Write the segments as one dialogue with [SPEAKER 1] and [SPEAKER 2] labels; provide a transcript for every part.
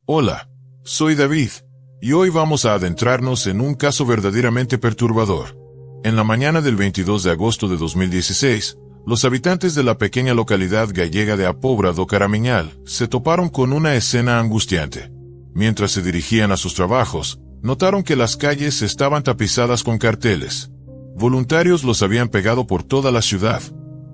[SPEAKER 1] Hola, soy David, y hoy vamos a adentrarnos en un caso verdaderamente perturbador. En la mañana del 22 de agosto de 2016, los habitantes de la pequeña localidad gallega de Apobra do Caramiñal se toparon con una escena angustiante. Mientras se dirigían a sus trabajos, notaron que las calles estaban tapizadas con carteles. Voluntarios los habían pegado por toda la ciudad,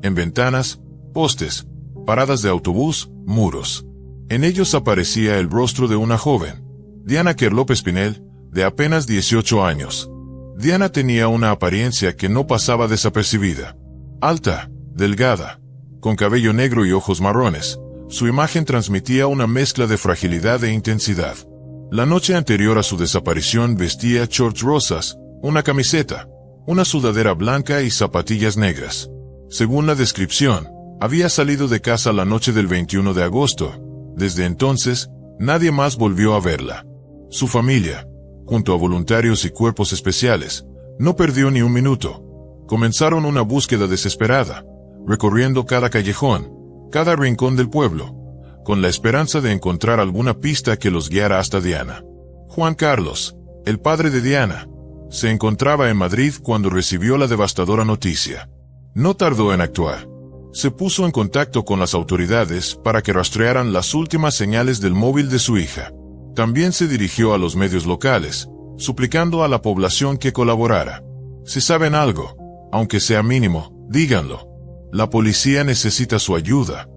[SPEAKER 1] en ventanas, postes, paradas de autobús, muros. En ellos aparecía el rostro de una joven, Diana Quer López Pinel, de apenas 18 años. Diana tenía una apariencia que no pasaba desapercibida. Alta, delgada, con cabello negro y ojos marrones, su imagen transmitía una mezcla de fragilidad e intensidad. La noche anterior a su desaparición vestía shorts rosas, una camiseta, una sudadera blanca y zapatillas negras. Según la descripción, había salido de casa la noche del 21 de agosto. Desde entonces, nadie más volvió a verla. Su familia, junto a voluntarios y cuerpos especiales, no perdió ni un minuto. Comenzaron una búsqueda desesperada, recorriendo cada callejón, cada rincón del pueblo, con la esperanza de encontrar alguna pista que los guiara hasta Diana. Juan Carlos, el padre de Diana, se encontraba en Madrid cuando recibió la devastadora noticia. No tardó en actuar. Se puso en contacto con las autoridades para que rastrearan las últimas señales del móvil de su hija. También se dirigió a los medios locales, suplicando a la población que colaborara. Si saben algo, aunque sea mínimo, díganlo. La policía necesita su ayuda,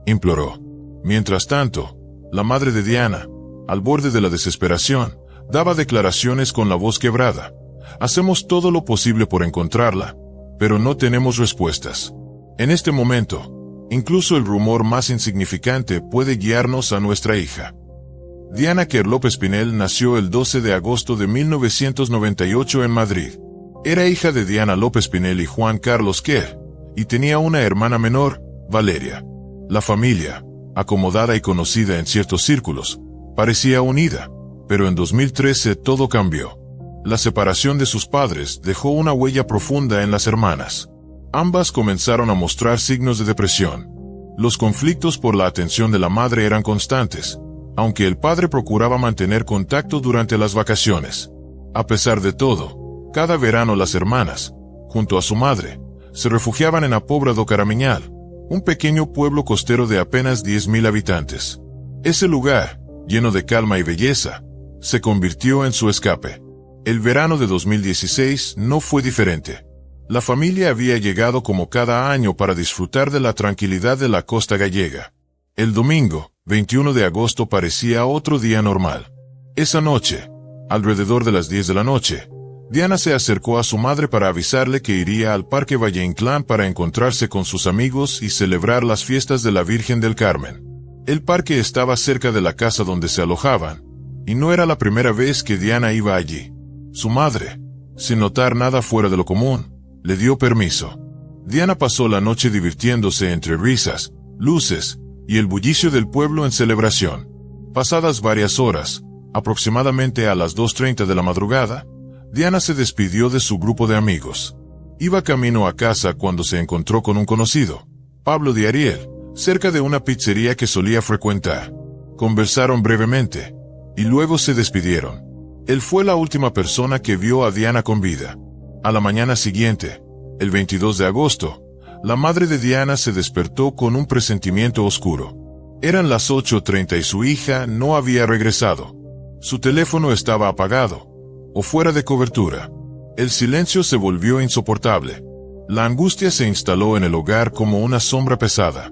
[SPEAKER 1] imploró. Mientras tanto, la madre de Diana, al borde de la desesperación, daba declaraciones con la voz quebrada. Hacemos todo lo posible por encontrarla, pero no tenemos respuestas. En este momento, incluso el rumor más insignificante puede guiarnos a nuestra hija. Diana Quer López Pinel nació el 12 de agosto de 1998 en Madrid. Era hija de Diana López Pinel y Juan Carlos Quer, y tenía una hermana menor, Valeria. La familia, acomodada y conocida en ciertos círculos, parecía unida, pero en 2013 todo cambió. La separación de sus padres dejó una huella profunda en las hermanas. Ambas comenzaron a mostrar signos de depresión. Los conflictos por la atención de la madre eran constantes, aunque el padre procuraba mantener contacto durante las vacaciones. A pesar de todo, cada verano las hermanas, junto a su madre, se refugiaban en Apobra do Caramiñal, un pequeño pueblo costero de apenas 10.000 habitantes. Ese lugar, lleno de calma y belleza, se convirtió en su escape. El verano de 2016 no fue diferente. La familia había llegado como cada año para disfrutar de la tranquilidad de la costa gallega. El domingo, 21 de agosto, parecía otro día normal. Esa noche, alrededor de las 10 de la noche, Diana se acercó a su madre para avisarle que iría al Parque Valle Inclán para encontrarse con sus amigos y celebrar las fiestas de la Virgen del Carmen. El parque estaba cerca de la casa donde se alojaban, y no era la primera vez que Diana iba allí. Su madre, sin notar nada fuera de lo común, le dio permiso. Diana pasó la noche divirtiéndose entre risas, luces y el bullicio del pueblo en celebración. Pasadas varias horas, aproximadamente a las 2:30 de la madrugada, Diana se despidió de su grupo de amigos. Iba camino a casa cuando se encontró con un conocido, Pablo de Ariel, cerca de una pizzería que solía frecuentar. Conversaron brevemente, y luego se despidieron. Él fue la última persona que vio a Diana con vida. A la mañana siguiente, el 22 de agosto, la madre de Diana se despertó con un presentimiento oscuro. Eran las 8:30 y su hija no había regresado. Su teléfono estaba apagado, o fuera de cobertura. El silencio se volvió insoportable. La angustia se instaló en el hogar como una sombra pesada.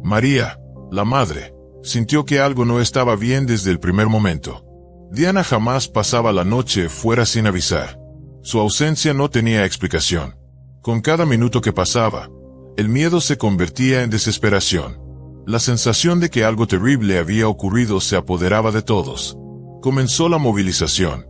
[SPEAKER 1] María, la madre, sintió que algo no estaba bien desde el primer momento. Diana jamás pasaba la noche fuera sin avisar. Su ausencia no tenía explicación. Con cada minuto que pasaba, el miedo se convertía en desesperación. La sensación de que algo terrible había ocurrido se apoderaba de todos. Comenzó la movilización.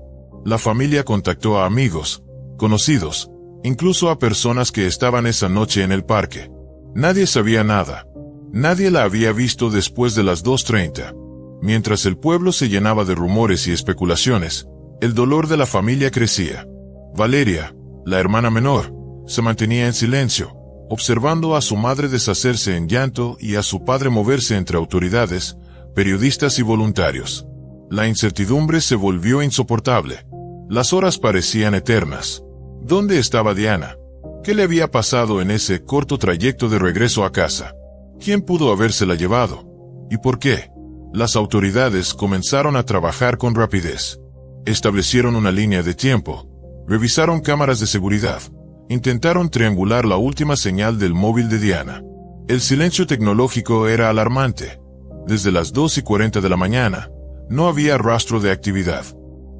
[SPEAKER 1] La familia contactó a amigos, conocidos, incluso a personas que estaban esa noche en el parque. Nadie sabía nada. Nadie la había visto después de las 2:30. Mientras el pueblo se llenaba de rumores y especulaciones, el dolor de la familia crecía. Valeria, la hermana menor, se mantenía en silencio, observando a su madre deshacerse en llanto y a su padre moverse entre autoridades, periodistas y voluntarios. La incertidumbre se volvió insoportable. Las horas parecían eternas. ¿Dónde estaba Diana? ¿Qué le había pasado en ese corto trayecto de regreso a casa? ¿Quién pudo habérsela llevado? ¿Y por qué? Las autoridades comenzaron a trabajar con rapidez. Establecieron una línea de tiempo, revisaron cámaras de seguridad, intentaron triangular la última señal del móvil de Diana. El silencio tecnológico era alarmante. Desde las 2:40 de la mañana, no había rastro de actividad.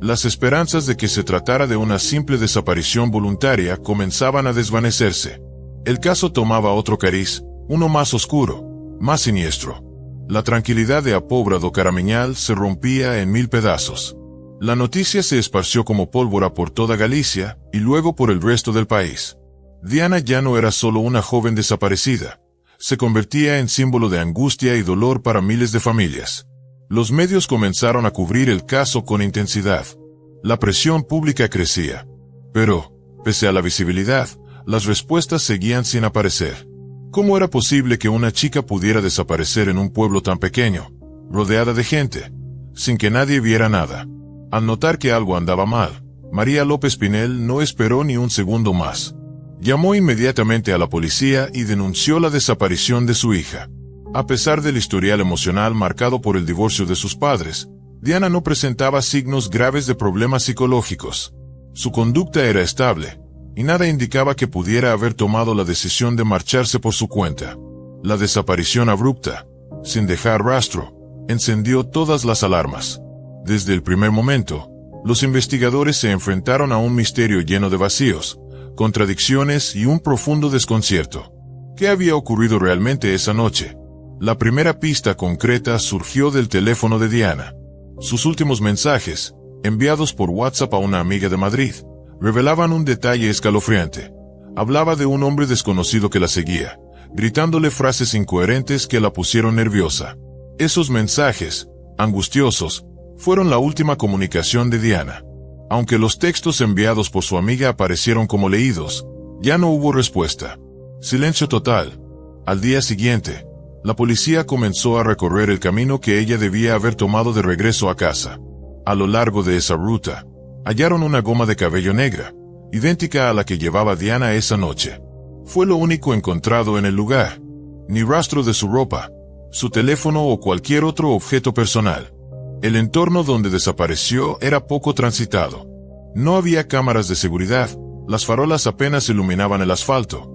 [SPEAKER 1] Las esperanzas de que se tratara de una simple desaparición voluntaria comenzaban a desvanecerse. El caso tomaba otro cariz, uno más oscuro, más siniestro. La tranquilidad de Apobra do Caramiñal se rompía en 1000 pedazos. La noticia se esparció como pólvora por toda Galicia y luego por el resto del país. Diana ya no era solo una joven desaparecida. Se convertía en símbolo de angustia y dolor para miles de familias. Los medios comenzaron a cubrir el caso con intensidad. La presión pública crecía. Pero, pese a la visibilidad, las respuestas seguían sin aparecer. ¿Cómo era posible que una chica pudiera desaparecer en un pueblo tan pequeño, rodeada de gente, sin que nadie viera nada? Al notar que algo andaba mal, María López Pinel no esperó ni un segundo más. Llamó inmediatamente a la policía y denunció la desaparición de su hija. A pesar del historial emocional marcado por el divorcio de sus padres, Diana no presentaba signos graves de problemas psicológicos. Su conducta era estable, y nada indicaba que pudiera haber tomado la decisión de marcharse por su cuenta. La desaparición abrupta, sin dejar rastro, encendió todas las alarmas. Desde el primer momento, los investigadores se enfrentaron a un misterio lleno de vacíos, contradicciones y un profundo desconcierto. ¿Qué había ocurrido realmente esa noche? La primera pista concreta surgió del teléfono de Diana. Sus últimos mensajes, enviados por WhatsApp a una amiga de Madrid, revelaban un detalle escalofriante. Hablaba de un hombre desconocido que la seguía, gritándole frases incoherentes que la pusieron nerviosa. Esos mensajes, angustiosos, fueron la última comunicación de Diana. Aunque los textos enviados por su amiga aparecieron como leídos, ya no hubo respuesta. Silencio total. Al día siguiente, la policía comenzó a recorrer el camino que ella debía haber tomado de regreso a casa. A lo largo de esa ruta, hallaron una goma de cabello negra, idéntica a la que llevaba Diana esa noche. Fue lo único encontrado en el lugar. Ni rastro de su ropa, su teléfono o cualquier otro objeto personal. El entorno donde desapareció era poco transitado. No había cámaras de seguridad, las farolas apenas iluminaban el asfalto,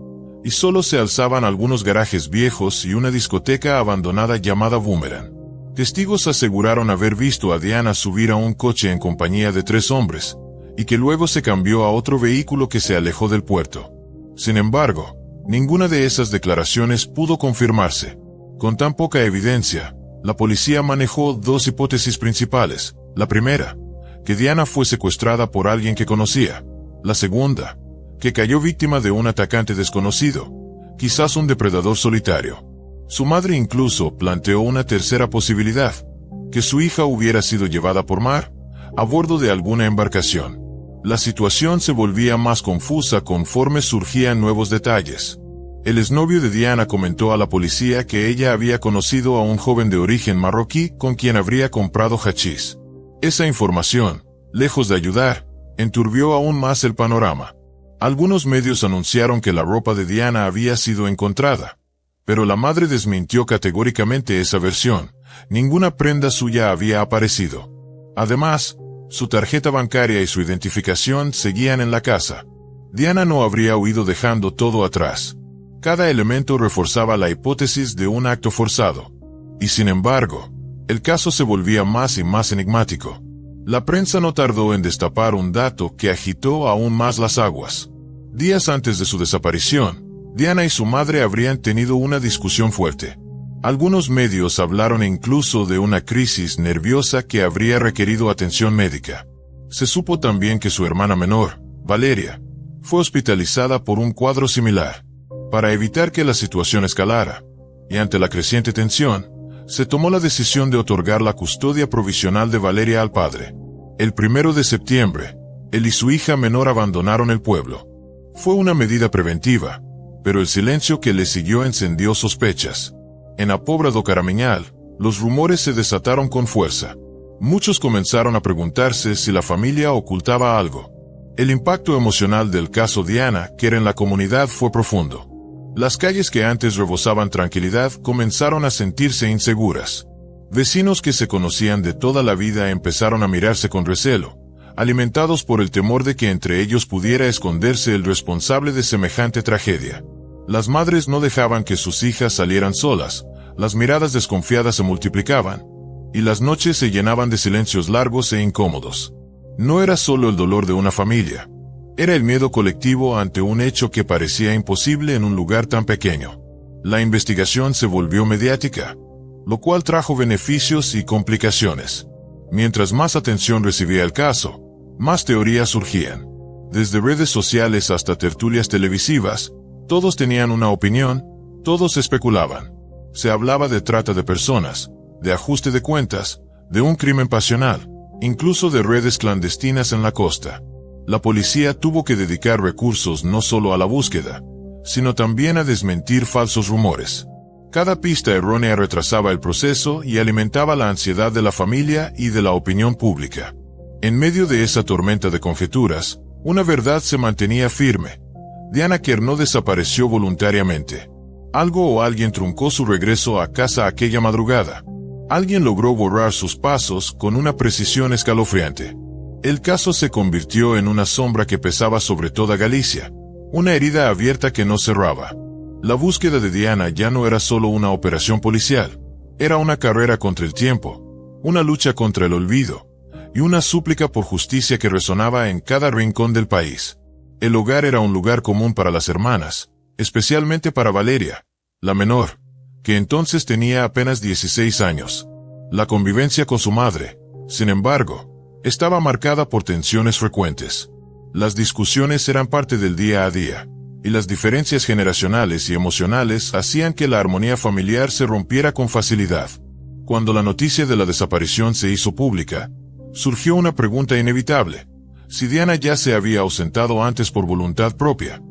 [SPEAKER 1] y solo se alzaban algunos garajes viejos y una discoteca abandonada llamada Boomerang. Testigos aseguraron haber visto a Diana subir a un coche en compañía de 3 hombres, y que luego se cambió a otro vehículo que se alejó del puerto. Sin embargo, ninguna de esas declaraciones pudo confirmarse. Con tan poca evidencia, la policía manejó 2 hipótesis principales. La primera, que Diana fue secuestrada por alguien que conocía. La segunda, que cayó víctima de un atacante desconocido, quizás un depredador solitario. Su madre incluso planteó una tercera posibilidad, que su hija hubiera sido llevada por mar, a bordo de alguna embarcación. La situación se volvía más confusa conforme surgían nuevos detalles. El exnovio de Diana comentó a la policía que ella había conocido a un joven de origen marroquí con quien habría comprado hachís. Esa información, lejos de ayudar, enturbió aún más el panorama. Algunos medios anunciaron que la ropa de Diana había sido encontrada, pero la madre desmintió categóricamente esa versión. Ninguna prenda suya había aparecido. Además, su tarjeta bancaria y su identificación seguían en la casa. Diana no habría huido dejando todo atrás. Cada elemento reforzaba la hipótesis de un acto forzado. Y sin embargo, el caso se volvía más y más enigmático. La prensa no tardó en destapar un dato que agitó aún más las aguas. Días antes de su desaparición, Diana y su madre habrían tenido una discusión fuerte. Algunos medios hablaron incluso de una crisis nerviosa que habría requerido atención médica. Se supo también que su hermana menor, Valeria, fue hospitalizada por un cuadro similar. Para evitar que la situación escalara, y ante la creciente tensión, se tomó la decisión de otorgar la custodia provisional de Valeria al padre. El 1 de septiembre, él y su hija menor abandonaron el pueblo. Fue una medida preventiva, pero el silencio que le siguió encendió sospechas. En Apobra do Caramiñal, los rumores se desataron con fuerza. Muchos comenzaron a preguntarse si la familia ocultaba algo. El impacto emocional del caso Diana, que era en la comunidad, fue profundo. Las calles que antes rebosaban tranquilidad comenzaron a sentirse inseguras. Vecinos que se conocían de toda la vida empezaron a mirarse con recelo, alimentados por el temor de que entre ellos pudiera esconderse el responsable de semejante tragedia. Las madres no dejaban que sus hijas salieran solas, las miradas desconfiadas se multiplicaban, y las noches se llenaban de silencios largos e incómodos. No era solo el dolor de una familia, era el miedo colectivo ante un hecho que parecía imposible en un lugar tan pequeño. La investigación se volvió mediática, lo cual trajo beneficios y complicaciones. Mientras más atención recibía el caso, más teorías surgían. Desde redes sociales hasta tertulias televisivas, todos tenían una opinión, todos especulaban. Se hablaba de trata de personas, de ajuste de cuentas, de un crimen pasional, incluso de redes clandestinas en la costa. La policía tuvo que dedicar recursos no solo a la búsqueda, sino también a desmentir falsos rumores. Cada pista errónea retrasaba el proceso y alimentaba la ansiedad de la familia y de la opinión pública. En medio de esa tormenta de conjeturas, una verdad se mantenía firme. Diana Kerr no desapareció voluntariamente. Algo o alguien truncó su regreso a casa aquella madrugada. Alguien logró borrar sus pasos con una precisión escalofriante. El caso se convirtió en una sombra que pesaba sobre toda Galicia, una herida abierta que no cerraba. La búsqueda de Diana ya no era solo una operación policial, era una carrera contra el tiempo, una lucha contra el olvido, y una súplica por justicia que resonaba en cada rincón del país. El hogar era un lugar común para las hermanas, especialmente para Valeria, la menor, que entonces tenía apenas 16 años. La convivencia con su madre, sin embargo, estaba marcada por tensiones frecuentes. Las discusiones eran parte del día a día, y las diferencias generacionales y emocionales hacían que la armonía familiar se rompiera con facilidad. Cuando la noticia de la desaparición se hizo pública, surgió una pregunta inevitable: si Diana ya se había ausentado antes por voluntad propia.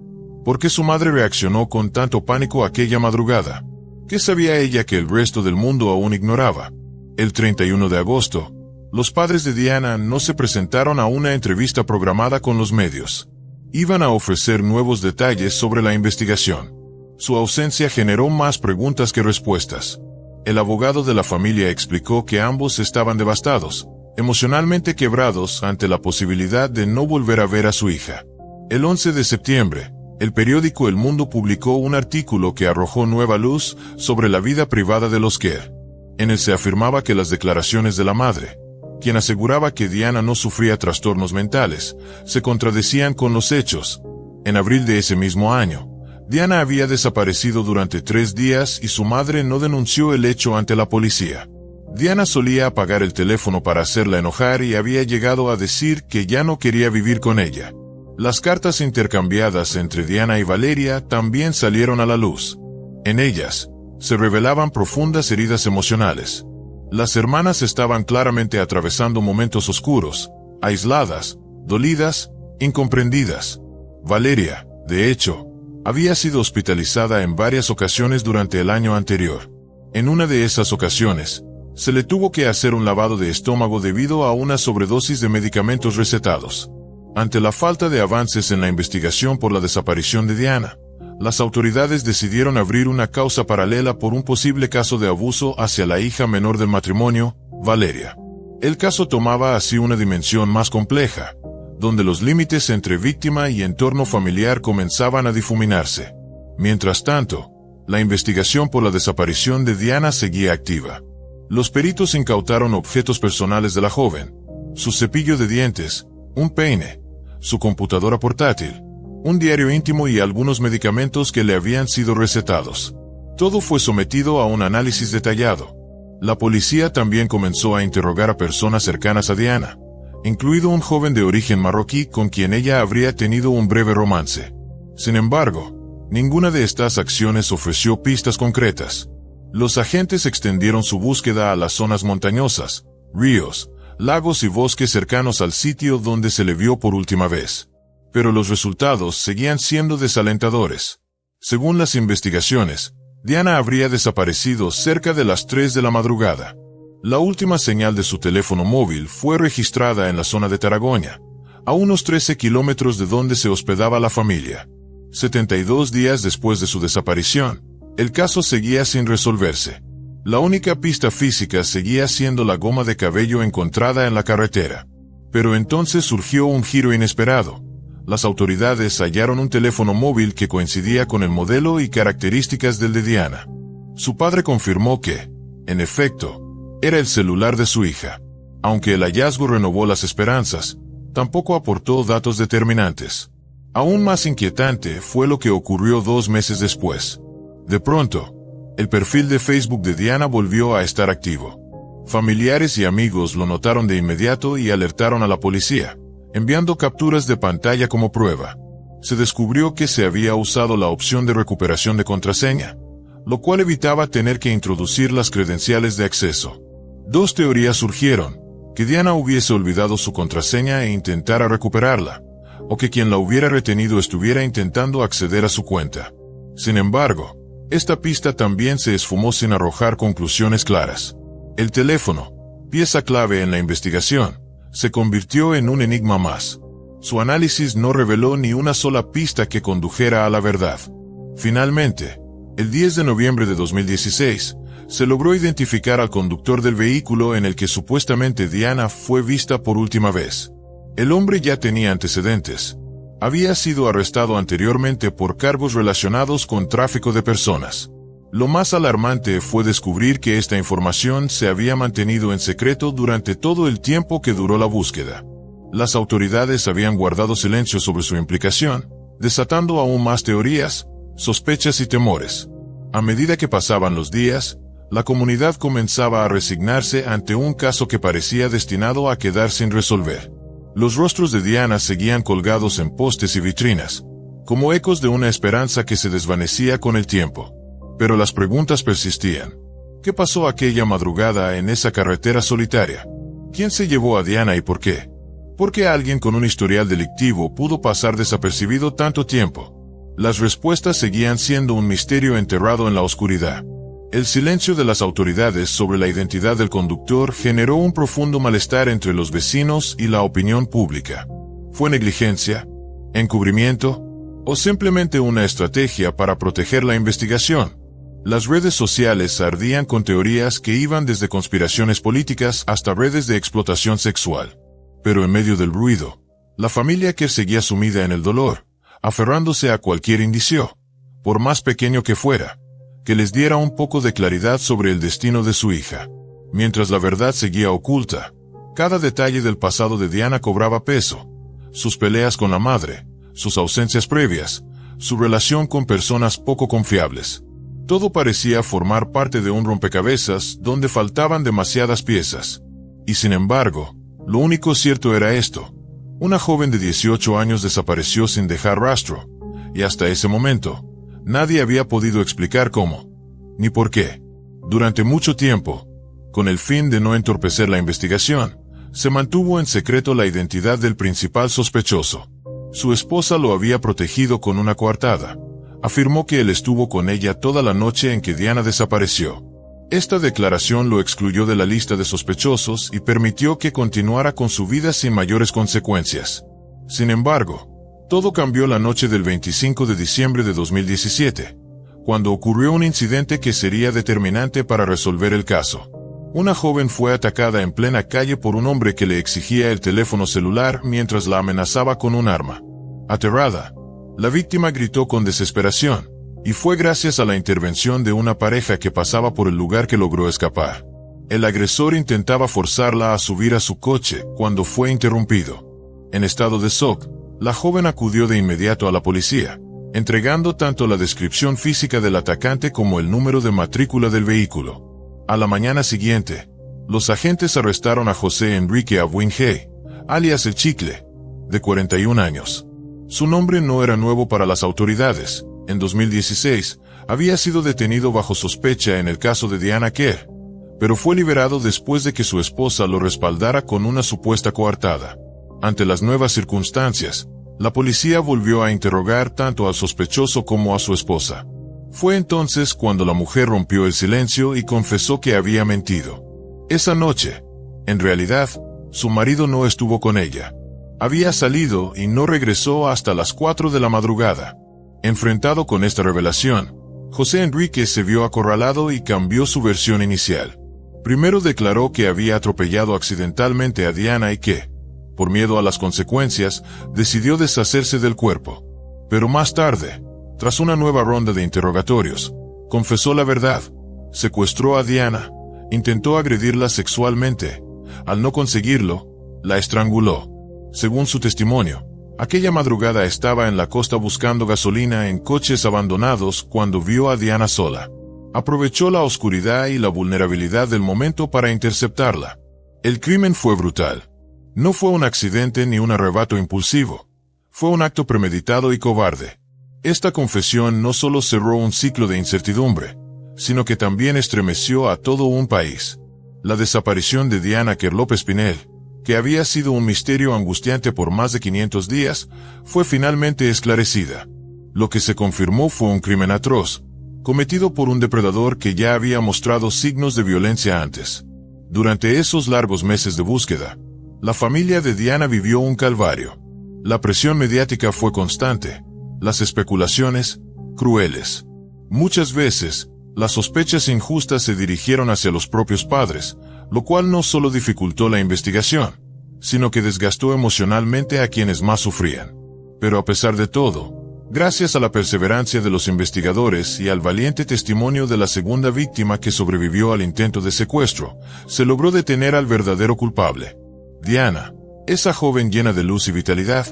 [SPEAKER 1] ¿Por qué su madre reaccionó con tanto pánico aquella madrugada? ¿Qué sabía ella que el resto del mundo aún ignoraba? El 31 de agosto, los padres de Diana no se presentaron a una entrevista programada con los medios. Iban a ofrecer nuevos detalles sobre la investigación. Su ausencia generó más preguntas que respuestas. El abogado de la familia explicó que ambos estaban devastados, emocionalmente quebrados ante la posibilidad de no volver a ver a su hija. El 11 de septiembre, el periódico El Mundo publicó un artículo que arrojó nueva luz sobre la vida privada de los Kerr. En él se afirmaba que las declaraciones de la madre, quien aseguraba que Diana no sufría trastornos mentales, se contradecían con los hechos. En abril de ese mismo año, Diana había desaparecido durante 3 días y su madre no denunció el hecho ante la policía. Diana solía apagar el teléfono para hacerla enojar y había llegado a decir que ya no quería vivir con ella. Las cartas intercambiadas entre Diana y Valeria también salieron a la luz. En ellas, se revelaban profundas heridas emocionales. Las hermanas estaban claramente atravesando momentos oscuros, aisladas, dolidas, incomprendidas. Valeria, de hecho, había sido hospitalizada en varias ocasiones durante el año anterior. En una de esas ocasiones, se le tuvo que hacer un lavado de estómago debido a una sobredosis de medicamentos recetados. Ante la falta de avances en la investigación por la desaparición de Diana, las autoridades decidieron abrir una causa paralela por un posible caso de abuso hacia la hija menor del matrimonio, Valeria. El caso tomaba así una dimensión más compleja, donde los límites entre víctima y entorno familiar comenzaban a difuminarse. Mientras tanto, la investigación por la desaparición de Diana seguía activa. Los peritos incautaron objetos personales de la joven: su cepillo de dientes, un peine, su computadora portátil, un diario íntimo y algunos medicamentos que le habían sido recetados. Todo fue sometido a un análisis detallado. La policía también comenzó a interrogar a personas cercanas a Diana, incluido un joven de origen marroquí con quien ella habría tenido un breve romance. Sin embargo, ninguna de estas acciones ofreció pistas concretas. Los agentes extendieron su búsqueda a las zonas montañosas, ríos, lagos y bosques cercanos al sitio donde se le vio por última vez. Pero los resultados seguían siendo desalentadores. Según las investigaciones, Diana habría desaparecido cerca de las 3 de la madrugada. La última señal de su teléfono móvil fue registrada en la zona de Taragoña, a unos 13 kilómetros de donde se hospedaba la familia. 72 días después de su desaparición, el caso seguía sin resolverse. La única pista física seguía siendo la goma de cabello encontrada en la carretera. Pero entonces surgió un giro inesperado. Las autoridades hallaron un teléfono móvil que coincidía con el modelo y características del de Diana. Su padre confirmó que, en efecto, era el celular de su hija. Aunque el hallazgo renovó las esperanzas, tampoco aportó datos determinantes. Aún más inquietante fue lo que ocurrió 2 meses después. De pronto, el perfil de Facebook de Diana volvió a estar activo. Familiares y amigos lo notaron de inmediato y alertaron a la policía, enviando capturas de pantalla como prueba. Se descubrió que se había usado la opción de recuperación de contraseña, lo cual evitaba tener que introducir las credenciales de acceso. 2 teorías surgieron: que Diana hubiese olvidado su contraseña e intentara recuperarla, o que quien la hubiera retenido estuviera intentando acceder a su cuenta. Sin embargo, esta pista también se esfumó sin arrojar conclusiones claras. El teléfono, pieza clave en la investigación, se convirtió en un enigma más. Su análisis no reveló ni una sola pista que condujera a la verdad. Finalmente, el 10 de noviembre de 2016, se logró identificar al conductor del vehículo en el que supuestamente Diana fue vista por última vez. El hombre ya tenía antecedentes. Había sido arrestado anteriormente por cargos relacionados con tráfico de personas. Lo más alarmante fue descubrir que esta información se había mantenido en secreto durante todo el tiempo que duró la búsqueda. Las autoridades habían guardado silencio sobre su implicación, desatando aún más teorías, sospechas y temores. A medida que pasaban los días, la comunidad comenzaba a resignarse ante un caso que parecía destinado a quedar sin resolver. Los rostros de Diana seguían colgados en postes y vitrinas, como ecos de una esperanza que se desvanecía con el tiempo. Pero las preguntas persistían. ¿Qué pasó aquella madrugada en esa carretera solitaria? ¿Quién se llevó a Diana y por qué? ¿Por qué alguien con un historial delictivo pudo pasar desapercibido tanto tiempo? Las respuestas seguían siendo un misterio enterrado en la oscuridad. El silencio de las autoridades sobre la identidad del conductor generó un profundo malestar entre los vecinos y la opinión pública. ¿Fue negligencia, encubrimiento, o simplemente una estrategia para proteger la investigación? Las redes sociales ardían con teorías que iban desde conspiraciones políticas hasta redes de explotación sexual. Pero en medio del ruido, la familia Kerr seguía sumida en el dolor, aferrándose a cualquier indicio, por más pequeño que fuera, que les diera un poco de claridad sobre el destino de su hija. Mientras la verdad seguía oculta, cada detalle del pasado de Diana cobraba peso: sus peleas con la madre, sus ausencias previas, su relación con personas poco confiables. Todo parecía formar parte de un rompecabezas donde faltaban demasiadas piezas. Y sin embargo, lo único cierto era esto: una joven de 18 años desapareció sin dejar rastro, y hasta ese momento, nadie había podido explicar cómo, ni por qué. Durante mucho tiempo, con el fin de no entorpecer la investigación, se mantuvo en secreto la identidad del principal sospechoso. Su esposa lo había protegido con una coartada. Afirmó que él estuvo con ella toda la noche en que Diana desapareció. Esta declaración lo excluyó de la lista de sospechosos y permitió que continuara con su vida sin mayores consecuencias. Sin embargo, todo cambió la noche del 25 de diciembre de 2017, cuando ocurrió un incidente que sería determinante para resolver el caso. Una joven fue atacada en plena calle por un hombre que le exigía el teléfono celular mientras la amenazaba con un arma. Aterrada, la víctima gritó con desesperación, y fue gracias a la intervención de una pareja que pasaba por el lugar que logró escapar. El agresor intentaba forzarla a subir a su coche cuando fue interrumpido. En estado de shock, la joven acudió de inmediato a la policía, entregando tanto la descripción física del atacante como el número de matrícula del vehículo. A la mañana siguiente, los agentes arrestaron a José Enrique Abuingay, alias El Chicle, de 41 años. Su nombre no era nuevo para las autoridades. En 2016, había sido detenido bajo sospecha en el caso de Diana Kerr, pero fue liberado después de que su esposa lo respaldara con una supuesta coartada. Ante las nuevas circunstancias, la policía volvió a interrogar tanto al sospechoso como a su esposa. Fue entonces cuando la mujer rompió el silencio y confesó que había mentido. Esa noche, en realidad, su marido no estuvo con ella. Había salido y no regresó hasta las 4 de la madrugada. Enfrentado con esta revelación, José Enrique se vio acorralado y cambió su versión inicial. Primero declaró que había atropellado accidentalmente a Diana y que, por miedo a las consecuencias, decidió deshacerse del cuerpo. Pero más tarde, tras una nueva ronda de interrogatorios, confesó la verdad. Secuestró a Diana, intentó agredirla sexualmente. Al no conseguirlo, la estranguló. Según su testimonio, aquella madrugada estaba en la costa buscando gasolina en coches abandonados cuando vio a Diana sola. Aprovechó la oscuridad y la vulnerabilidad del momento para interceptarla. El crimen fue brutal. No fue un accidente ni un arrebato impulsivo. Fue un acto premeditado y cobarde. Esta confesión no solo cerró un ciclo de incertidumbre, sino que también estremeció a todo un país. La desaparición de Diana Quer López Pinel, que había sido un misterio angustiante por más de 500 días, fue finalmente esclarecida. Lo que se confirmó fue un crimen atroz, cometido por un depredador que ya había mostrado signos de violencia antes. Durante esos largos meses de búsqueda, la familia de Diana vivió un calvario. La presión mediática fue constante, las especulaciones, crueles. Muchas veces, las sospechas injustas se dirigieron hacia los propios padres, lo cual no solo dificultó la investigación, sino que desgastó emocionalmente a quienes más sufrían. Pero a pesar de todo, gracias a la perseverancia de los investigadores y al valiente testimonio de la segunda víctima que sobrevivió al intento de secuestro, se logró detener al verdadero culpable. Diana, esa joven llena de luz y vitalidad,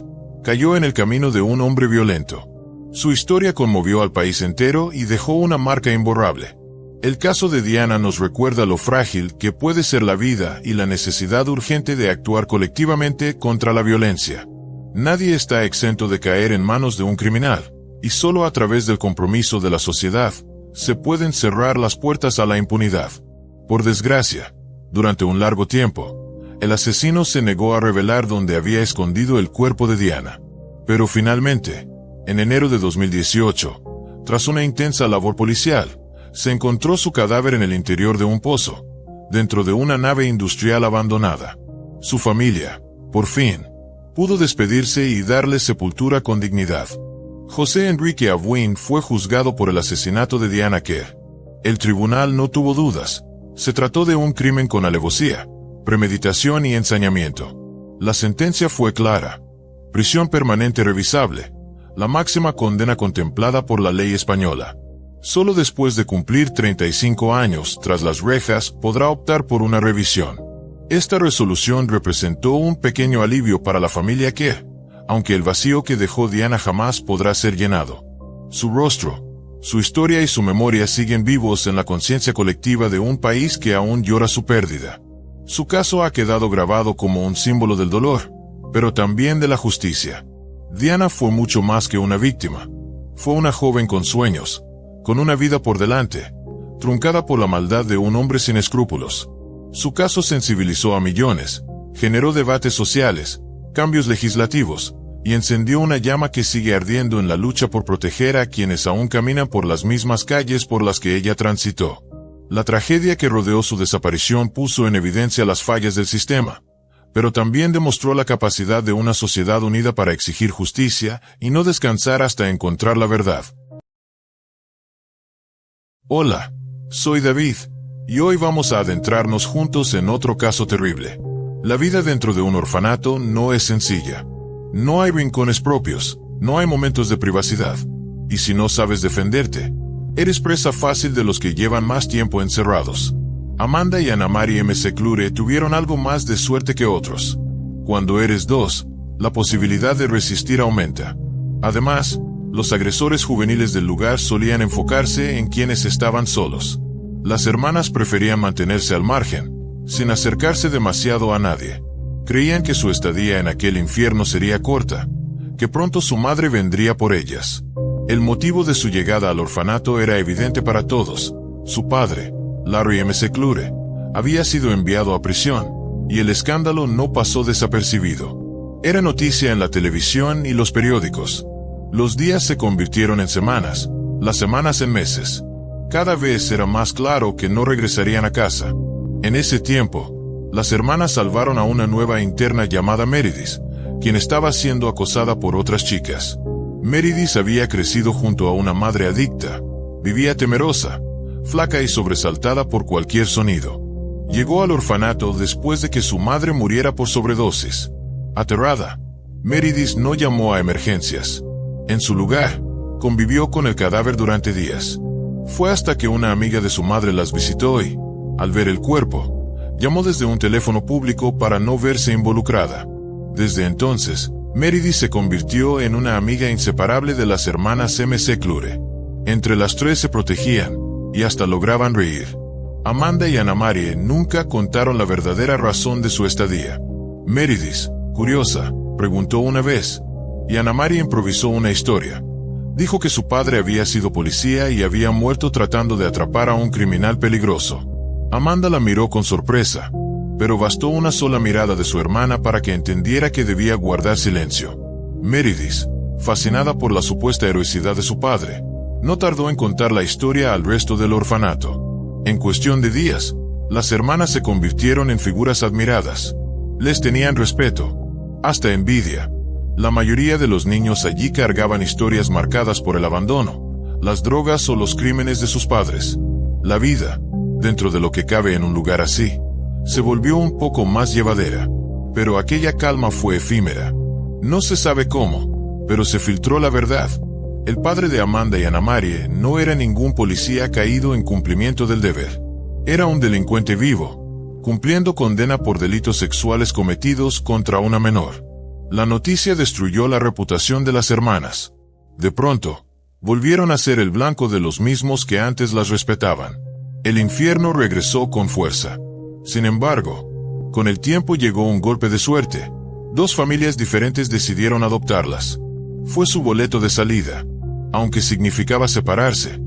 [SPEAKER 1] cayó en el camino de un hombre violento. Su historia conmovió al país entero y dejó una marca imborrable. El caso de Diana nos recuerda lo frágil que puede ser la vida y la necesidad urgente de actuar colectivamente contra la violencia. Nadie está exento de caer en manos de un criminal, y solo a través del compromiso de la sociedad se pueden cerrar las puertas a la impunidad. Por desgracia, durante un largo tiempo, el asesino se negó a revelar dónde había escondido el cuerpo de Diana. Pero finalmente, en enero de 2018, tras una intensa labor policial, se encontró su cadáver en el interior de un pozo, dentro de una nave industrial abandonada. Su familia, por fin, pudo despedirse y darle sepultura con dignidad. José Enrique Abuin fue juzgado por el asesinato de Diana Quer. El tribunal no tuvo dudas. Se trató de un crimen con alevosía, premeditación y ensañamiento. La sentencia fue clara. Prisión permanente revisable, la máxima condena contemplada por la ley española. Solo después de cumplir 35 años tras las rejas podrá optar por una revisión. Esta resolución representó un pequeño alivio para la familia Quer, aunque el vacío que dejó Diana jamás podrá ser llenado. Su rostro, su historia y su memoria siguen vivos en la conciencia colectiva de un país que aún llora su pérdida. Su caso ha quedado grabado como un símbolo del dolor, pero también de la justicia. Diana fue mucho más que una víctima. Fue una joven con sueños, con una vida por delante, truncada por la maldad de un hombre sin escrúpulos. Su caso sensibilizó a millones, generó debates sociales, cambios legislativos, y encendió una llama que sigue ardiendo en la lucha por proteger a quienes aún caminan por las mismas calles por las que ella transitó. La tragedia que rodeó su desaparición puso en evidencia las fallas del sistema, pero también demostró la capacidad de una sociedad unida para exigir justicia y no descansar hasta encontrar la verdad. Hola, soy David, y hoy vamos a adentrarnos juntos en otro caso terrible. La vida dentro de un orfanato no es sencilla. No hay rincones propios, no hay momentos de privacidad. Y si no sabes defenderte, eres presa fácil de los que llevan más tiempo encerrados. Amanda y Ana Mari Mseclure tuvieron algo más de suerte que otros. Cuando eres dos, la posibilidad de resistir aumenta. Además, los agresores juveniles del lugar solían enfocarse en quienes estaban solos. Las hermanas preferían mantenerse al margen, sin acercarse demasiado a nadie. Creían que su estadía en aquel infierno sería corta, que pronto su madre vendría por ellas. El motivo de su llegada al orfanato era evidente para todos. Su padre, Larry Mseclure, había sido enviado a prisión, y el escándalo no pasó desapercibido. Era noticia en la televisión y los periódicos. Los días se convirtieron en semanas, las semanas en meses. Cada vez era más claro que no regresarían a casa. En ese tiempo, las hermanas salvaron a una nueva interna llamada Meredith, quien estaba siendo acosada por otras chicas. Meredith había crecido junto a una madre adicta. Vivía temerosa, flaca y sobresaltada por cualquier sonido. Llegó al orfanato después de que su madre muriera por sobredosis. Aterrada, Meredith no llamó a emergencias. En su lugar, convivió con el cadáver durante días. Fue hasta que una amiga de su madre las visitó y, al ver el cuerpo, llamó desde un teléfono público para no verse involucrada. Desde entonces, Meredith se convirtió en una amiga inseparable de las hermanas McClure. Entre las tres se protegían, y hasta lograban reír. Amanda y Anna Marie nunca contaron la verdadera razón de su estadía. Meredith, curiosa, preguntó una vez, y Anna Marie improvisó una historia. Dijo que su padre había sido policía y había muerto tratando de atrapar a un criminal peligroso. Amanda la miró con sorpresa, pero bastó una sola mirada de su hermana para que entendiera que debía guardar silencio. Meredith, fascinada por la supuesta heroicidad de su padre, no tardó en contar la historia al resto del orfanato. En cuestión de días, las hermanas se convirtieron en figuras admiradas. Les tenían respeto, hasta envidia. La mayoría de los niños allí cargaban historias marcadas por el abandono, las drogas o los crímenes de sus padres. La vida, dentro de lo que cabe en un lugar así, se volvió un poco más llevadera. Pero aquella calma fue efímera. No se sabe cómo, pero se filtró la verdad. El padre de Amanda y Anna Marie no era ningún policía caído en cumplimiento del deber. Era un delincuente vivo, cumpliendo condena por delitos sexuales cometidos contra una menor. La noticia destruyó la reputación de las hermanas. De pronto, volvieron a ser el blanco de los mismos que antes las respetaban. El infierno regresó con fuerza. Sin embargo, con el tiempo llegó un golpe de suerte. Dos familias diferentes decidieron adoptarlas. Fue su boleto de salida. Aunque significaba separarse,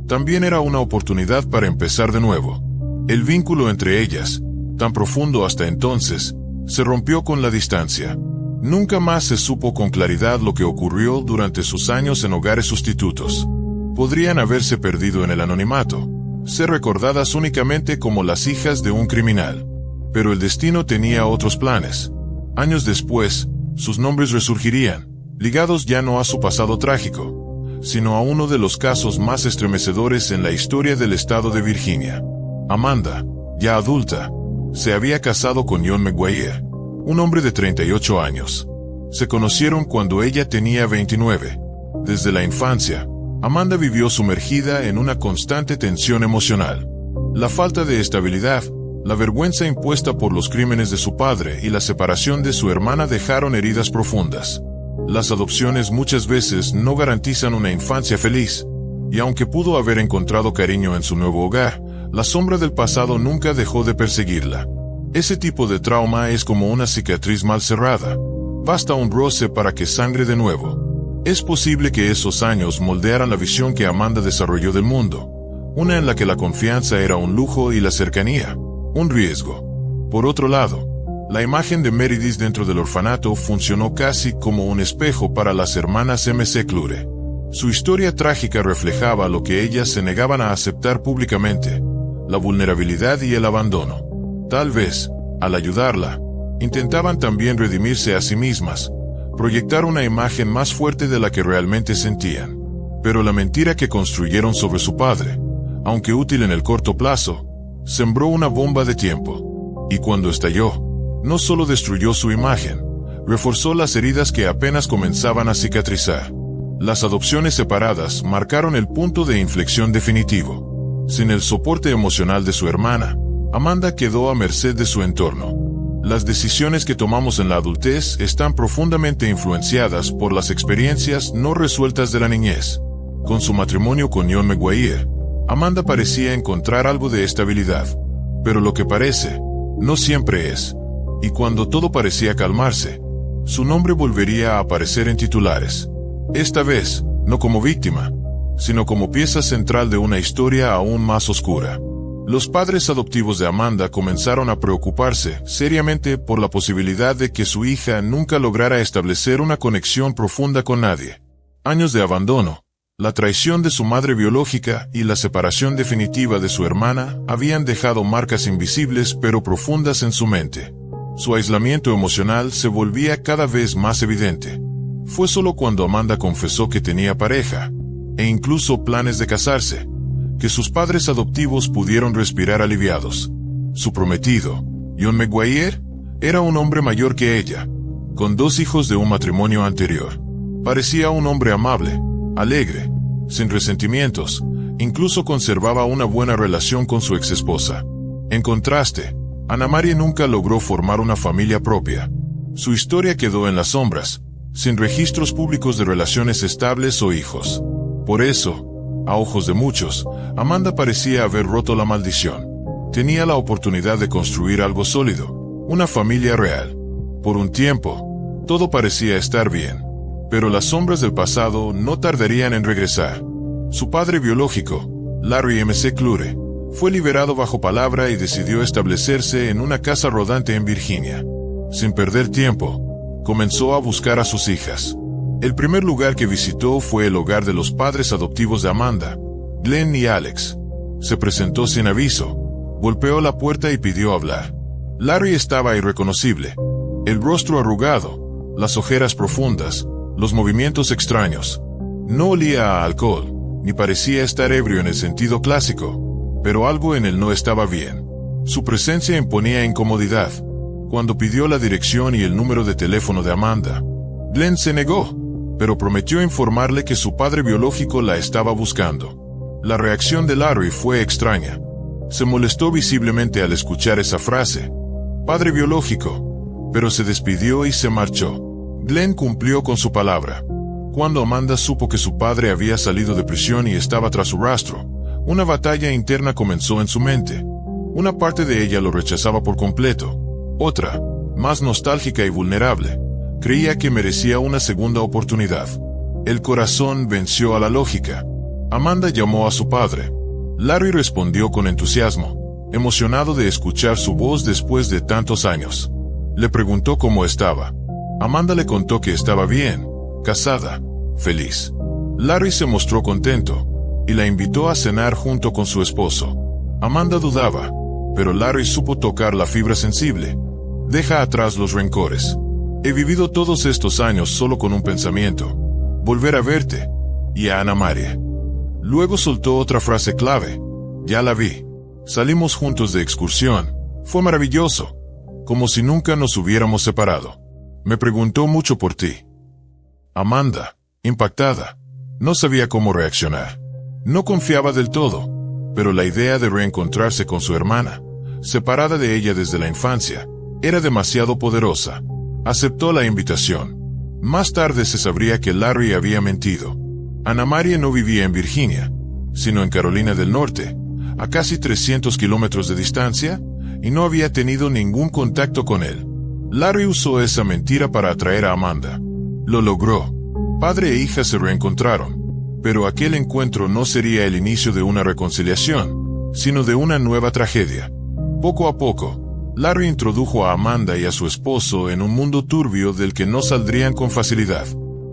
[SPEAKER 1] también era una oportunidad para empezar de nuevo. El vínculo entre ellas, tan profundo hasta entonces, se rompió con la distancia. Nunca más se supo con claridad lo que ocurrió durante sus años en hogares sustitutos. Podrían haberse perdido en el anonimato, ser recordadas únicamente como las hijas de un criminal. Pero el destino tenía otros planes. Años después, sus nombres resurgirían, ligados ya no a su pasado trágico, sino a uno de los casos más estremecedores en la historia del estado de Virginia. Amanda, ya adulta, se había casado con John McGuire, un hombre de 38 años. Se conocieron cuando ella tenía 29. Desde la infancia, Amanda vivió sumergida en una constante tensión emocional. La falta de estabilidad, la vergüenza impuesta por los crímenes de su padre y la separación de su hermana dejaron heridas profundas. Las adopciones muchas veces no garantizan una infancia feliz, y aunque pudo haber encontrado cariño en su nuevo hogar, la sombra del pasado nunca dejó de perseguirla. Ese tipo de trauma es como una cicatriz mal cerrada. Basta un roce para que sangre de nuevo. Es posible que esos años moldearan la visión que Amanda desarrolló del mundo, una en la que la confianza era un lujo y la cercanía, un riesgo. Por otro lado, la imagen de Meredith dentro del orfanato funcionó casi como un espejo para las hermanas McClure. Su historia trágica reflejaba lo que ellas se negaban a aceptar públicamente, la vulnerabilidad y el abandono. Tal vez, al ayudarla, intentaban también redimirse a sí mismas, proyectar una imagen más fuerte de la que realmente sentían. Pero la mentira que construyeron sobre su padre, aunque útil en el corto plazo, sembró una bomba de tiempo. Y cuando estalló, no solo destruyó su imagen, reforzó las heridas que apenas comenzaban a cicatrizar. Las adopciones separadas marcaron el punto de inflexión definitivo. Sin el soporte emocional de su hermana, Amanda quedó a merced de su entorno. Las decisiones que tomamos en la adultez están profundamente influenciadas por las experiencias no resueltas de la niñez. Con su matrimonio con John McGuire, Amanda parecía encontrar algo de estabilidad. Pero lo que parece, no siempre es. Y cuando todo parecía calmarse, su nombre volvería a aparecer en titulares. Esta vez, no como víctima, sino como pieza central de una historia aún más oscura. Los padres adoptivos de Amanda comenzaron a preocuparse seriamente por la posibilidad de que su hija nunca lograra establecer una conexión profunda con nadie. Años de abandono, La traición de su madre biológica y la separación definitiva de su hermana habían dejado marcas invisibles pero profundas en su mente. Su aislamiento emocional se volvía cada vez más evidente. Fue solo cuando Amanda confesó que tenía pareja, e incluso planes de casarse, que sus padres adoptivos pudieron respirar aliviados. Su prometido, John McGuire, era un hombre mayor que ella, con 2 hijos de un matrimonio anterior. Parecía un hombre amable, alegre, sin resentimientos, incluso conservaba una buena relación con su exesposa. En contraste, Anna Marie nunca logró formar una familia propia. Su historia quedó en las sombras, sin registros públicos de relaciones estables o hijos. Por eso, a ojos de muchos, Amanda parecía haber roto la maldición. Tenía la oportunidad de construir algo sólido, una familia real. Por un tiempo, todo parecía estar bien. Pero las sombras del pasado no tardarían en regresar. Su padre biológico, Larry McClure, fue liberado bajo palabra y decidió establecerse en una casa rodante en Virginia. Sin perder tiempo, comenzó a buscar a sus hijas. El primer lugar que visitó fue el hogar de los padres adoptivos de Amanda, Glenn y Alex. Se presentó sin aviso, golpeó la puerta y pidió hablar. Larry estaba irreconocible. El rostro arrugado, las ojeras profundas, los movimientos extraños. No olía a alcohol, ni parecía estar ebrio en el sentido clásico, pero algo en él no estaba bien. Su presencia imponía incomodidad. Cuando pidió la dirección y el número de teléfono de Amanda, Glenn se negó, pero prometió informarle que su padre biológico la estaba buscando. La reacción de Larry fue extraña. Se molestó visiblemente al escuchar esa frase, padre biológico, pero se despidió y se marchó. Glenn cumplió con su palabra. Cuando Amanda supo que su padre había salido de prisión y estaba tras su rastro, una batalla interna comenzó en su mente. Una parte de ella lo rechazaba por completo. Otra, más nostálgica y vulnerable, creía que merecía una segunda oportunidad. El corazón venció a la lógica. Amanda llamó a su padre. Larry respondió con entusiasmo, emocionado de escuchar su voz después de tantos años. Le preguntó cómo estaba. Amanda le contó que estaba bien, casada, feliz. Larry se mostró contento, y la invitó a cenar junto con su esposo. Amanda dudaba, pero Larry supo tocar la fibra sensible. Deja atrás los rencores. He vivido todos estos años solo con un pensamiento: volver a verte, y a Anna Marie. Luego soltó otra frase clave: ya la vi. Salimos juntos de excursión. Fue maravilloso. Como si nunca nos hubiéramos separado. Me preguntó mucho por ti. Amanda, impactada, no sabía cómo reaccionar. No confiaba del todo, pero la idea de reencontrarse con su hermana, separada de ella desde la infancia, era demasiado poderosa. Aceptó la invitación. Más tarde se sabría que Larry había mentido. Anna Marie no vivía en Virginia, sino en Carolina del Norte, a casi 300 kilómetros de distancia, y no había tenido ningún contacto con él. Larry usó esa mentira para atraer a Amanda. Lo logró. Padre e hija se reencontraron, pero aquel encuentro no sería el inicio de una reconciliación, sino de una nueva tragedia. Poco a poco, Larry introdujo a Amanda y a su esposo en un mundo turbio del que no saldrían con facilidad.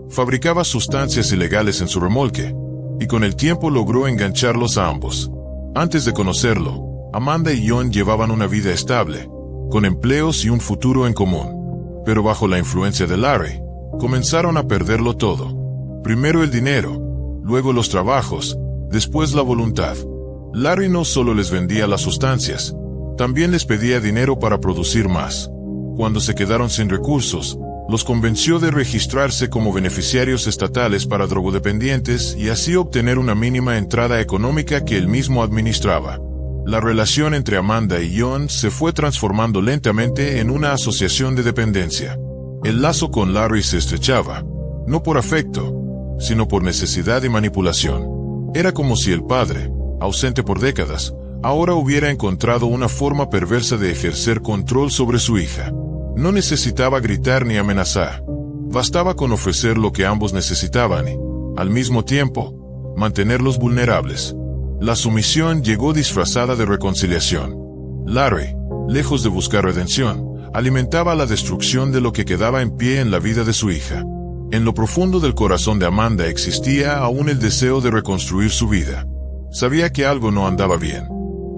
[SPEAKER 1] Fabricaba sustancias ilegales en su remolque, y con el tiempo logró engancharlos a ambos. Antes de conocerlo, Amanda y John llevaban una vida estable, con empleos y un futuro en común. Pero bajo la influencia de Larry, comenzaron a perderlo todo. Primero el dinero, luego los trabajos, después la voluntad. Larry no solo les vendía las sustancias, también les pedía dinero para producir más. Cuando se quedaron sin recursos, los convenció de registrarse como beneficiarios estatales para drogodependientes y así obtener una mínima entrada económica que él mismo administraba. La relación entre Amanda y John se fue transformando lentamente en una asociación de dependencia. El lazo con Larry se estrechaba, no por afecto, sino por necesidad y manipulación. Era como si el padre, ausente por décadas, ahora hubiera encontrado una forma perversa de ejercer control sobre su hija. No necesitaba gritar ni amenazar. Bastaba con ofrecer lo que ambos necesitaban y, al mismo tiempo, mantenerlos vulnerables. La sumisión llegó disfrazada de reconciliación. Larry, lejos de buscar redención, alimentaba la destrucción de lo que quedaba en pie en la vida de su hija. En lo profundo del corazón de Amanda existía aún el deseo de reconstruir su vida. Sabía que algo no andaba bien.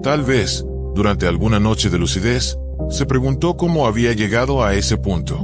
[SPEAKER 1] Tal vez, durante alguna noche de lucidez, se preguntó cómo había llegado a ese punto.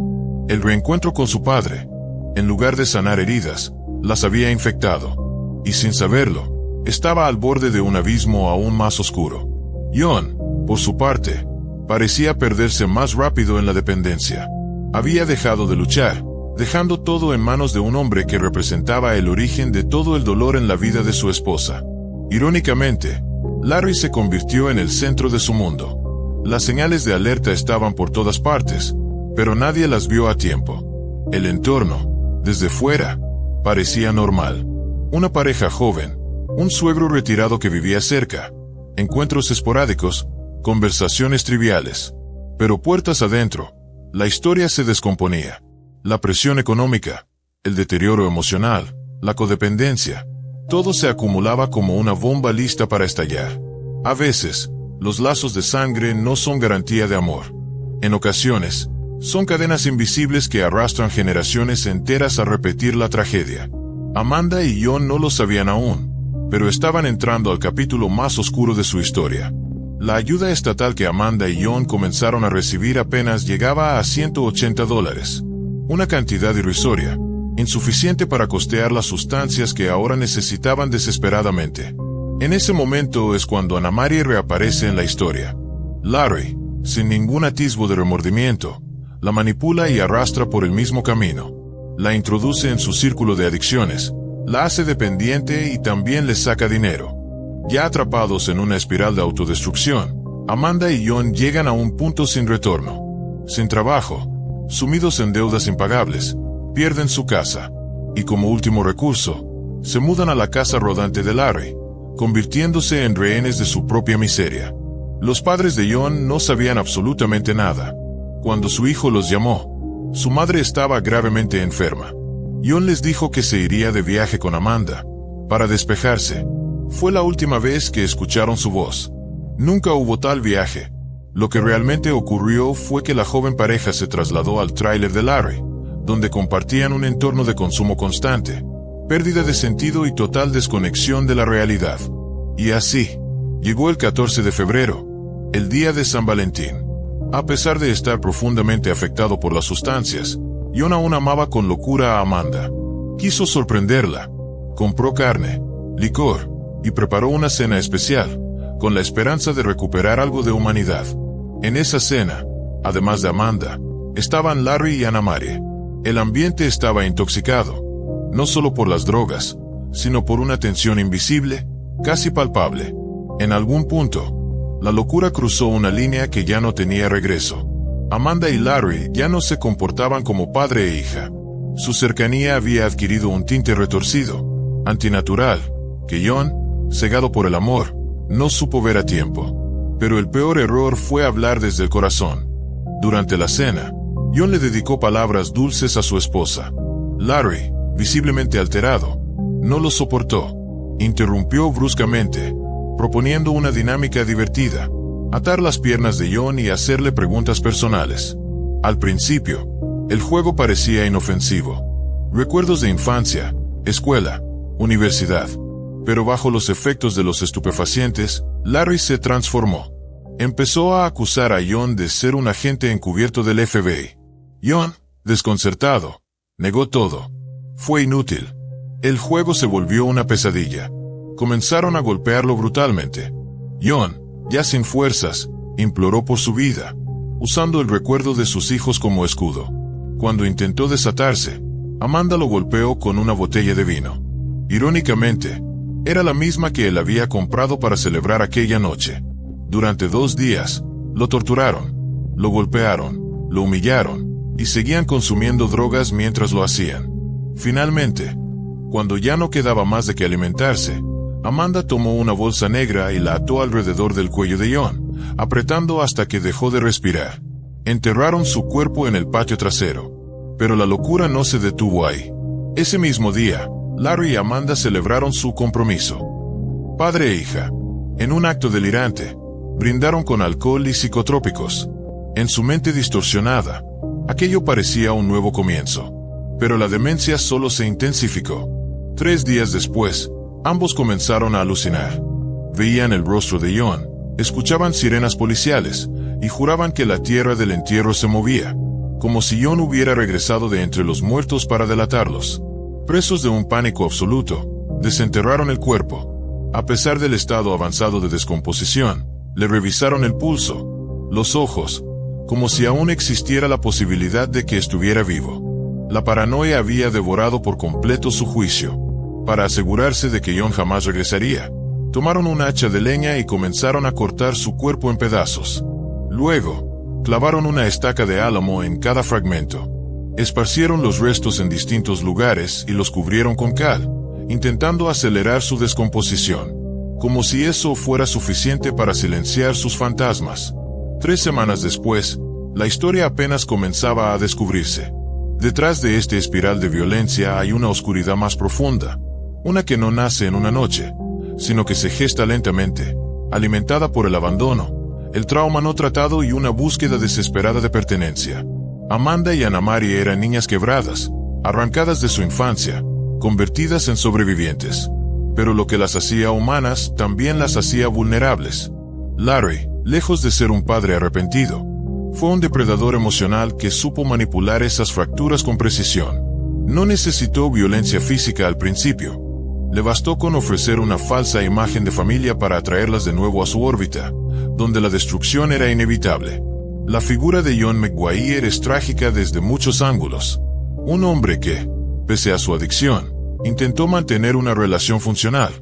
[SPEAKER 1] El reencuentro con su padre, en lugar de sanar heridas, las había infectado. Y sin saberlo, estaba al borde de un abismo aún más oscuro. Jon, por su parte, parecía perderse más rápido en la dependencia. Había dejado de luchar, dejando todo en manos de un hombre que representaba el origen de todo el dolor en la vida de su esposa. Irónicamente, Larry se convirtió en el centro de su mundo. Las señales de alerta estaban por todas partes, pero nadie las vio a tiempo. El entorno, desde fuera, parecía normal. Una pareja joven, un suegro retirado que vivía cerca, encuentros esporádicos, conversaciones triviales. Pero puertas adentro, la historia se descomponía. La presión económica, el deterioro emocional, la codependencia, todo se acumulaba como una bomba lista para estallar. A veces, los lazos de sangre no son garantía de amor. En ocasiones, son cadenas invisibles que arrastran generaciones enteras a repetir la tragedia. Amanda y Jon no lo sabían aún, pero estaban entrando al capítulo más oscuro de su historia. La ayuda estatal que Amanda y Jon comenzaron a recibir apenas llegaba a $180, una cantidad irrisoria, insuficiente para costear las sustancias que ahora necesitaban desesperadamente. En ese momento es cuando Anna-Marie reaparece en la historia. Larry, sin ningún atisbo de remordimiento, la manipula y arrastra por el mismo camino. La introduce en su círculo de adicciones, la hace dependiente y también le saca dinero. Ya atrapados en una espiral de autodestrucción, Amanda y Jon llegan a un punto sin retorno. Sin trabajo, sumidos en deudas impagables, pierden su casa, y como último recurso, se mudan a la casa rodante de Larry, convirtiéndose en rehenes de su propia miseria. Los padres de Jon no sabían absolutamente nada. Cuando su hijo los llamó, su madre estaba gravemente enferma. Jon les dijo que se iría de viaje con Amanda, para despejarse. Fue la última vez que escucharon su voz. Nunca hubo tal viaje. Lo que realmente ocurrió fue que la joven pareja se trasladó al tráiler de Larry, donde compartían un entorno de consumo constante, pérdida de sentido y total desconexión de la realidad. Y así, llegó el 14 de febrero, el día de San Valentín. A pesar de estar profundamente afectado por las sustancias, Jon aún amaba con locura a Amanda. Quiso sorprenderla. Compró carne, licor, y preparó una cena especial, con la esperanza de recuperar algo de humanidad. En esa cena, además de Amanda, estaban Larry y Anna-Marie. El ambiente estaba intoxicado, no solo por las drogas, sino por una tensión invisible, casi palpable. En algún punto, la locura cruzó una línea que ya no tenía regreso. Amanda y Larry ya no se comportaban como padre e hija. Su cercanía había adquirido un tinte retorcido, antinatural, que Jon, cegado por el amor, no supo ver a tiempo. Pero el peor error fue hablar desde el corazón. Durante la cena, Jon le dedicó palabras dulces a su esposa. Larry, visiblemente alterado, no lo soportó. Interrumpió bruscamente, proponiendo una dinámica divertida: atar las piernas de Jon y hacerle preguntas personales. Al principio, el juego parecía inofensivo. Recuerdos de infancia, escuela, universidad. Pero bajo los efectos de los estupefacientes, Larry se transformó. Empezó a acusar a Jon de ser un agente encubierto del FBI. Jon, desconcertado, negó todo. Fue inútil. El juego se volvió una pesadilla. Comenzaron a golpearlo brutalmente. Jon, ya sin fuerzas, imploró por su vida, usando el recuerdo de sus hijos como escudo. Cuando intentó desatarse, Amanda lo golpeó con una botella de vino. Irónicamente, era la misma que él había comprado para celebrar aquella noche. Durante 2 días, lo torturaron, lo golpearon, lo humillaron, y seguían consumiendo drogas mientras lo hacían. Finalmente, cuando ya no quedaba más de qué alimentarse, Amanda tomó una bolsa negra y la ató alrededor del cuello de Jon, apretando hasta que dejó de respirar. Enterraron su cuerpo en el patio trasero. Pero la locura no se detuvo ahí. Ese mismo día, Larry y Amanda celebraron su compromiso. Padre e hija. En un acto delirante, brindaron con alcohol y psicotrópicos. En su mente distorsionada, aquello parecía un nuevo comienzo. Pero la demencia solo se intensificó. 3 días después, ambos comenzaron a alucinar. Veían el rostro de John, escuchaban sirenas policiales, y juraban que la tierra del entierro se movía, como si John hubiera regresado de entre los muertos para delatarlos. Presos de un pánico absoluto, desenterraron el cuerpo. A pesar del estado avanzado de descomposición, le revisaron el pulso, los ojos, como si aún existiera la posibilidad de que estuviera vivo. La paranoia había devorado por completo su juicio. Para asegurarse de que John jamás regresaría, tomaron un hacha de leña y comenzaron a cortar su cuerpo en pedazos. Luego, clavaron una estaca de álamo en cada fragmento. Esparcieron los restos en distintos lugares y los cubrieron con cal, intentando acelerar su descomposición, como si eso fuera suficiente para silenciar sus fantasmas. 3 semanas después, la historia apenas comenzaba a descubrirse. Detrás de este espiral de violencia hay una oscuridad más profunda, una que no nace en una noche, sino que se gesta lentamente, alimentada por el abandono, el trauma no tratado y una búsqueda desesperada de pertenencia. Amanda y Anna Marie eran niñas quebradas, arrancadas de su infancia, convertidas en sobrevivientes. Pero lo que las hacía humanas también las hacía vulnerables. Larry, lejos de ser un padre arrepentido, fue un depredador emocional que supo manipular esas fracturas con precisión. No necesitó violencia física al principio. Le bastó con ofrecer una falsa imagen de familia para atraerlas de nuevo a su órbita, donde la destrucción era inevitable. La figura de John McGuire es trágica desde muchos ángulos. Un hombre que, pese a su adicción, intentó mantener una relación funcional,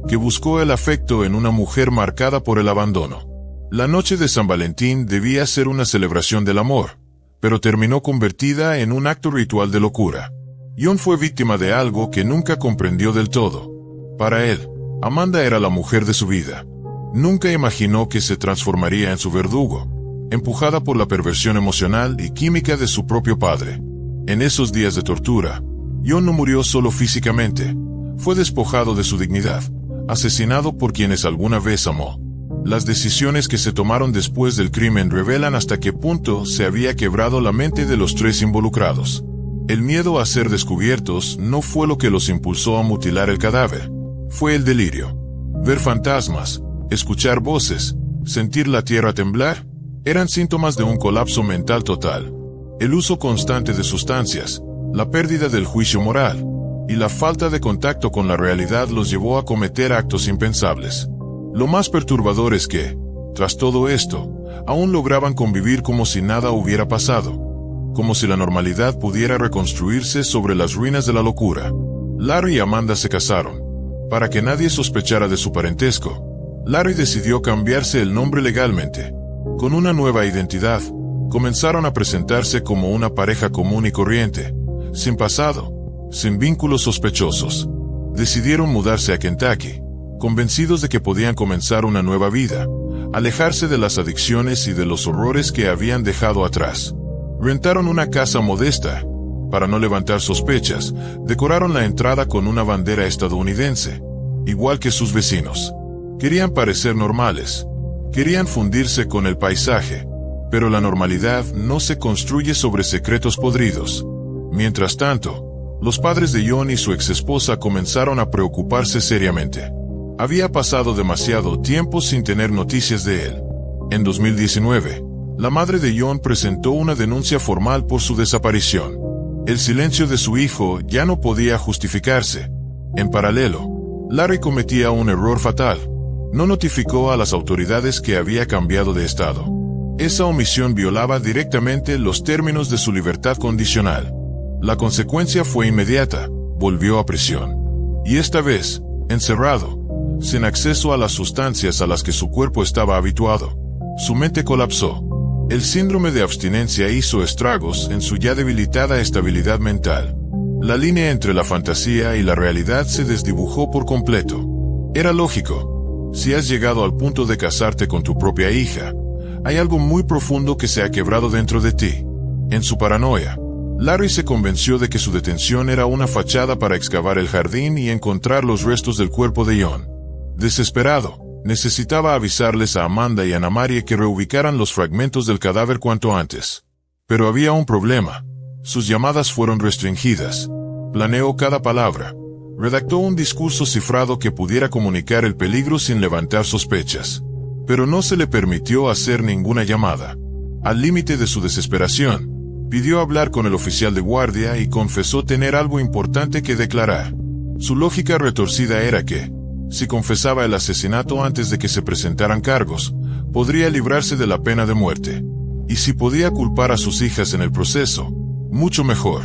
[SPEAKER 1] que buscó el afecto en una mujer marcada por el abandono. La noche de San Valentín debía ser una celebración del amor, pero terminó convertida en un acto ritual de locura. John fue víctima de algo que nunca comprendió del todo. Para él, Amanda era la mujer de su vida. Nunca imaginó que se transformaría en su verdugo, empujada por la perversión emocional y química de su propio padre. En esos días de tortura, John no murió solo físicamente, fue despojado de su dignidad, asesinado por quienes alguna vez amó. Las decisiones que se tomaron después del crimen revelan hasta qué punto se había quebrado la mente de los 3 involucrados. El miedo a ser descubiertos no fue lo que los impulsó a mutilar el cadáver, fue el delirio. Ver fantasmas, escuchar voces, sentir la tierra temblar, eran síntomas de un colapso mental total. El uso constante de sustancias, la pérdida del juicio moral y la falta de contacto con la realidad los llevó a cometer actos impensables. Lo más perturbador es que, tras todo esto, aún lograban convivir como si nada hubiera pasado, como si la normalidad pudiera reconstruirse sobre las ruinas de la locura. Larry y Amanda se casaron. Para que nadie sospechara de su parentesco, Larry decidió cambiarse el nombre legalmente. Con una nueva identidad, comenzaron a presentarse como una pareja común y corriente, sin pasado, sin vínculos sospechosos. Decidieron mudarse a Kentucky, convencidos de que podían comenzar una nueva vida, alejarse de las adicciones y de los horrores que habían dejado atrás. Rentaron una casa modesta. Para no levantar sospechas, decoraron la entrada con una bandera estadounidense, igual que sus vecinos. Querían parecer normales. Querían fundirse con el paisaje. Pero la normalidad no se construye sobre secretos podridos. Mientras tanto, los padres de John y su exesposa comenzaron a preocuparse seriamente. Había pasado demasiado tiempo sin tener noticias de él. En 2019, la madre de John presentó una denuncia formal por su desaparición. El silencio de su hijo ya no podía justificarse. En paralelo, Larry cometía un error fatal. No notificó a las autoridades que había cambiado de estado. Esa omisión violaba directamente los términos de su libertad condicional. La consecuencia fue inmediata, volvió a prisión. Y esta vez, encerrado, sin acceso a las sustancias a las que su cuerpo estaba habituado. Su mente colapsó. El síndrome de abstinencia hizo estragos en su ya debilitada estabilidad mental. La línea entre la fantasía y la realidad se desdibujó por completo. Era lógico. Si has llegado al punto de casarte con tu propia hija, hay algo muy profundo que se ha quebrado dentro de ti. En su paranoia, Larry se convenció de que su detención era una fachada para excavar el jardín y encontrar los restos del cuerpo de John. Desesperado, necesitaba avisarles a Amanda y a Anna Marie que reubicaran los fragmentos del cadáver cuanto antes. Pero había un problema. Sus llamadas fueron restringidas. Planeó cada palabra. Redactó un discurso cifrado que pudiera comunicar el peligro sin levantar sospechas. Pero no se le permitió hacer ninguna llamada. Al límite de su desesperación, pidió hablar con el oficial de guardia y confesó tener algo importante que declarar. Su lógica retorcida era que, si confesaba el asesinato antes de que se presentaran cargos, podría librarse de la pena de muerte. Y si podía culpar a sus hijas en el proceso, mucho mejor.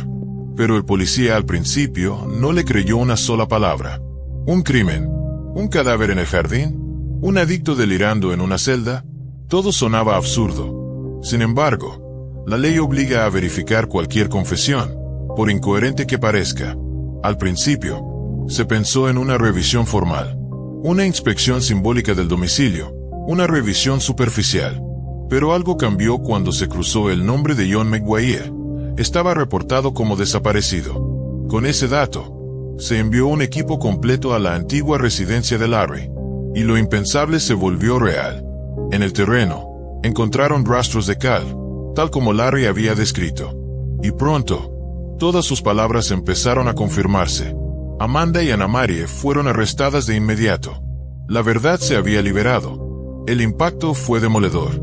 [SPEAKER 1] Pero el policía al principio no le creyó una sola palabra. ¿Un crimen? ¿Un cadáver en el jardín? ¿Un adicto delirando en una celda? Todo sonaba absurdo. Sin embargo, la ley obliga a verificar cualquier confesión, por incoherente que parezca. Al principio, se pensó en una revisión formal, una inspección simbólica del domicilio, una revisión superficial. Pero algo cambió cuando se cruzó el nombre de John McGuire. Estaba reportado como desaparecido. Con ese dato, se envió un equipo completo a la antigua residencia de Larry. Y lo impensable se volvió real. En el terreno, encontraron rastros de cal, tal como Larry había descrito. Y pronto, todas sus palabras empezaron a confirmarse. Amanda y Anna Marie fueron arrestadas de inmediato. La verdad se había liberado. El impacto fue demoledor.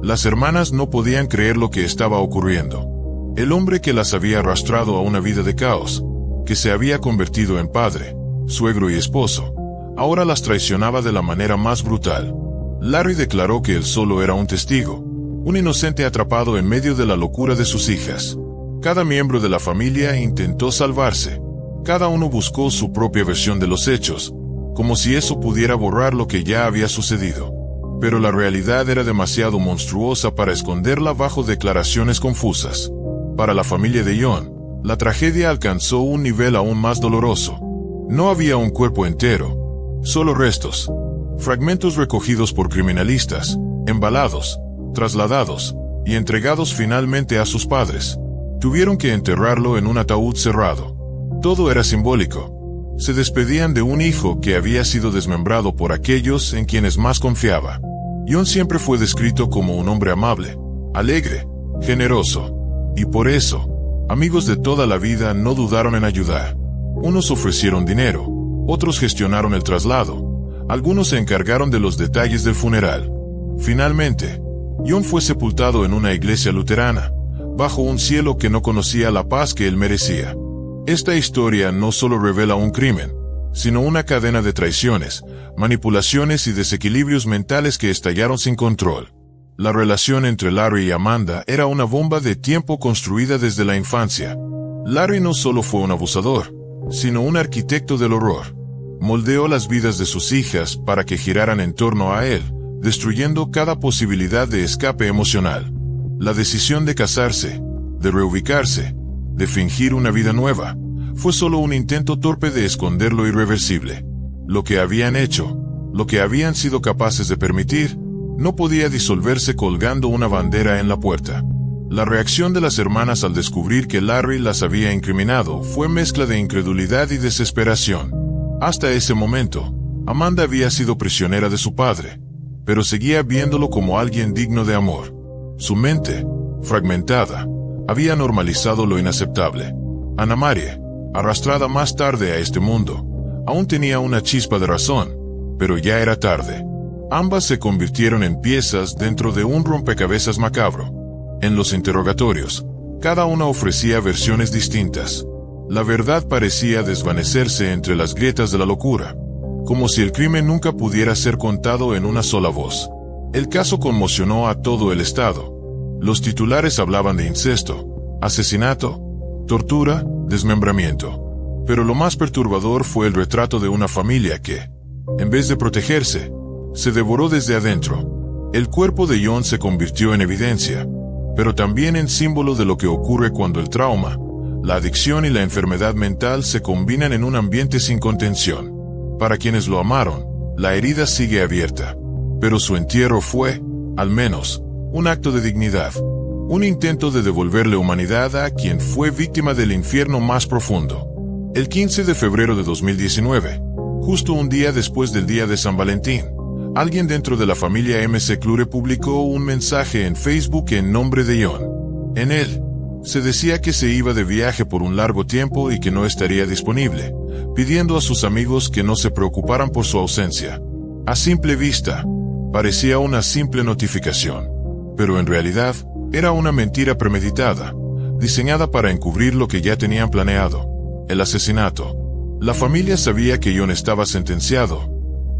[SPEAKER 1] Las hermanas no podían creer lo que estaba ocurriendo. El hombre que las había arrastrado a una vida de caos, que se había convertido en padre, suegro y esposo, ahora las traicionaba de la manera más brutal. Larry declaró que él solo era un testigo, un inocente atrapado en medio de la locura de sus hijas. Cada miembro de la familia intentó salvarse. Cada uno buscó su propia versión de los hechos, como si eso pudiera borrar lo que ya había sucedido. Pero la realidad era demasiado monstruosa para esconderla bajo declaraciones confusas. Para la familia de John, la tragedia alcanzó un nivel aún más doloroso. No había un cuerpo entero, solo restos, fragmentos recogidos por criminalistas, embalados, trasladados y entregados finalmente a sus padres. Tuvieron que enterrarlo en un ataúd cerrado. Todo era simbólico. Se despedían de un hijo que había sido desmembrado por aquellos en quienes más confiaba. John siempre fue descrito como un hombre amable, alegre, generoso. Y por eso, amigos de toda la vida no dudaron en ayudar. Unos ofrecieron dinero, otros gestionaron el traslado, algunos se encargaron de los detalles del funeral. Finalmente, John fue sepultado en una iglesia luterana, bajo un cielo que no conocía la paz que él merecía. Esta historia no solo revela un crimen, sino una cadena de traiciones, manipulaciones y desequilibrios mentales que estallaron sin control. La relación entre Larry y Amanda era una bomba de tiempo construida desde la infancia. Larry no solo fue un abusador, sino un arquitecto del horror. Moldeó las vidas de sus hijas para que giraran en torno a él, destruyendo cada posibilidad de escape emocional. La decisión de casarse, de reubicarse, de fingir una vida nueva, fue solo un intento torpe de esconder lo irreversible. Lo que habían hecho, lo que habían sido capaces de permitir, no podía disolverse colgando una bandera en la puerta. La reacción de las hermanas al descubrir que Larry las había incriminado fue mezcla de incredulidad y desesperación. Hasta ese momento, Amanda había sido prisionera de su padre, pero seguía viéndolo como alguien digno de amor. Su mente, fragmentada, había normalizado lo inaceptable. Anna Marie, arrastrada más tarde a este mundo, aún tenía una chispa de razón, pero ya era tarde. Ambas se convirtieron en piezas dentro de un rompecabezas macabro. En los interrogatorios, cada una ofrecía versiones distintas. La verdad parecía desvanecerse entre las grietas de la locura, como si el crimen nunca pudiera ser contado en una sola voz. El caso conmocionó a todo el estado. Los titulares hablaban de incesto, asesinato, tortura, desmembramiento. Pero lo más perturbador fue el retrato de una familia que, en vez de protegerse, se devoró desde adentro. El cuerpo de John se convirtió en evidencia, pero también en símbolo de lo que ocurre cuando el trauma, la adicción y la enfermedad mental se combinan en un ambiente sin contención. Para quienes lo amaron, la herida sigue abierta, pero su entierro fue, al menos, un acto de dignidad, un intento de devolverle humanidad a quien fue víctima del infierno más profundo. El 15 de febrero de 2019, justo un día después del día de San Valentín, alguien dentro de la familia McClure publicó un mensaje en Facebook en nombre de John. En él, Se decía que se iba de viaje por un largo tiempo y que no estaría disponible, pidiendo a sus amigos que no se preocuparan por su ausencia. A simple vista, parecía una simple notificación, pero en realidad era una mentira premeditada, diseñada para encubrir lo que ya tenían planeado: el asesinato. La familia sabía que John estaba sentenciado.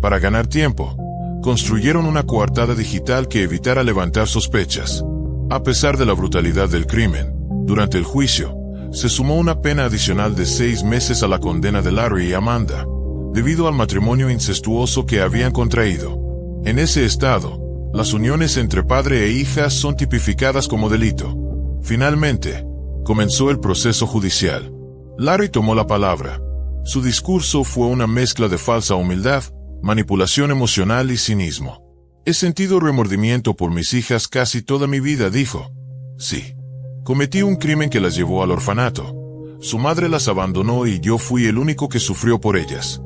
[SPEAKER 1] Para ganar tiempo, construyeron una coartada digital que evitara levantar sospechas. A pesar de la brutalidad del crimen, durante el juicio, se sumó una pena adicional de 6 meses a la condena de Larry y Amanda, debido al matrimonio incestuoso que habían contraído. En ese estado, las uniones entre padre e hija son tipificadas como delito. Finalmente, comenzó el proceso judicial. Larry tomó la palabra. Su discurso fue una mezcla de falsa humildad, manipulación emocional y cinismo. He sentido remordimiento por mis hijas casi toda mi vida, dijo. Sí. Cometí un crimen que las llevó al orfanato. Su madre las abandonó y yo fui el único que sufrió por ellas.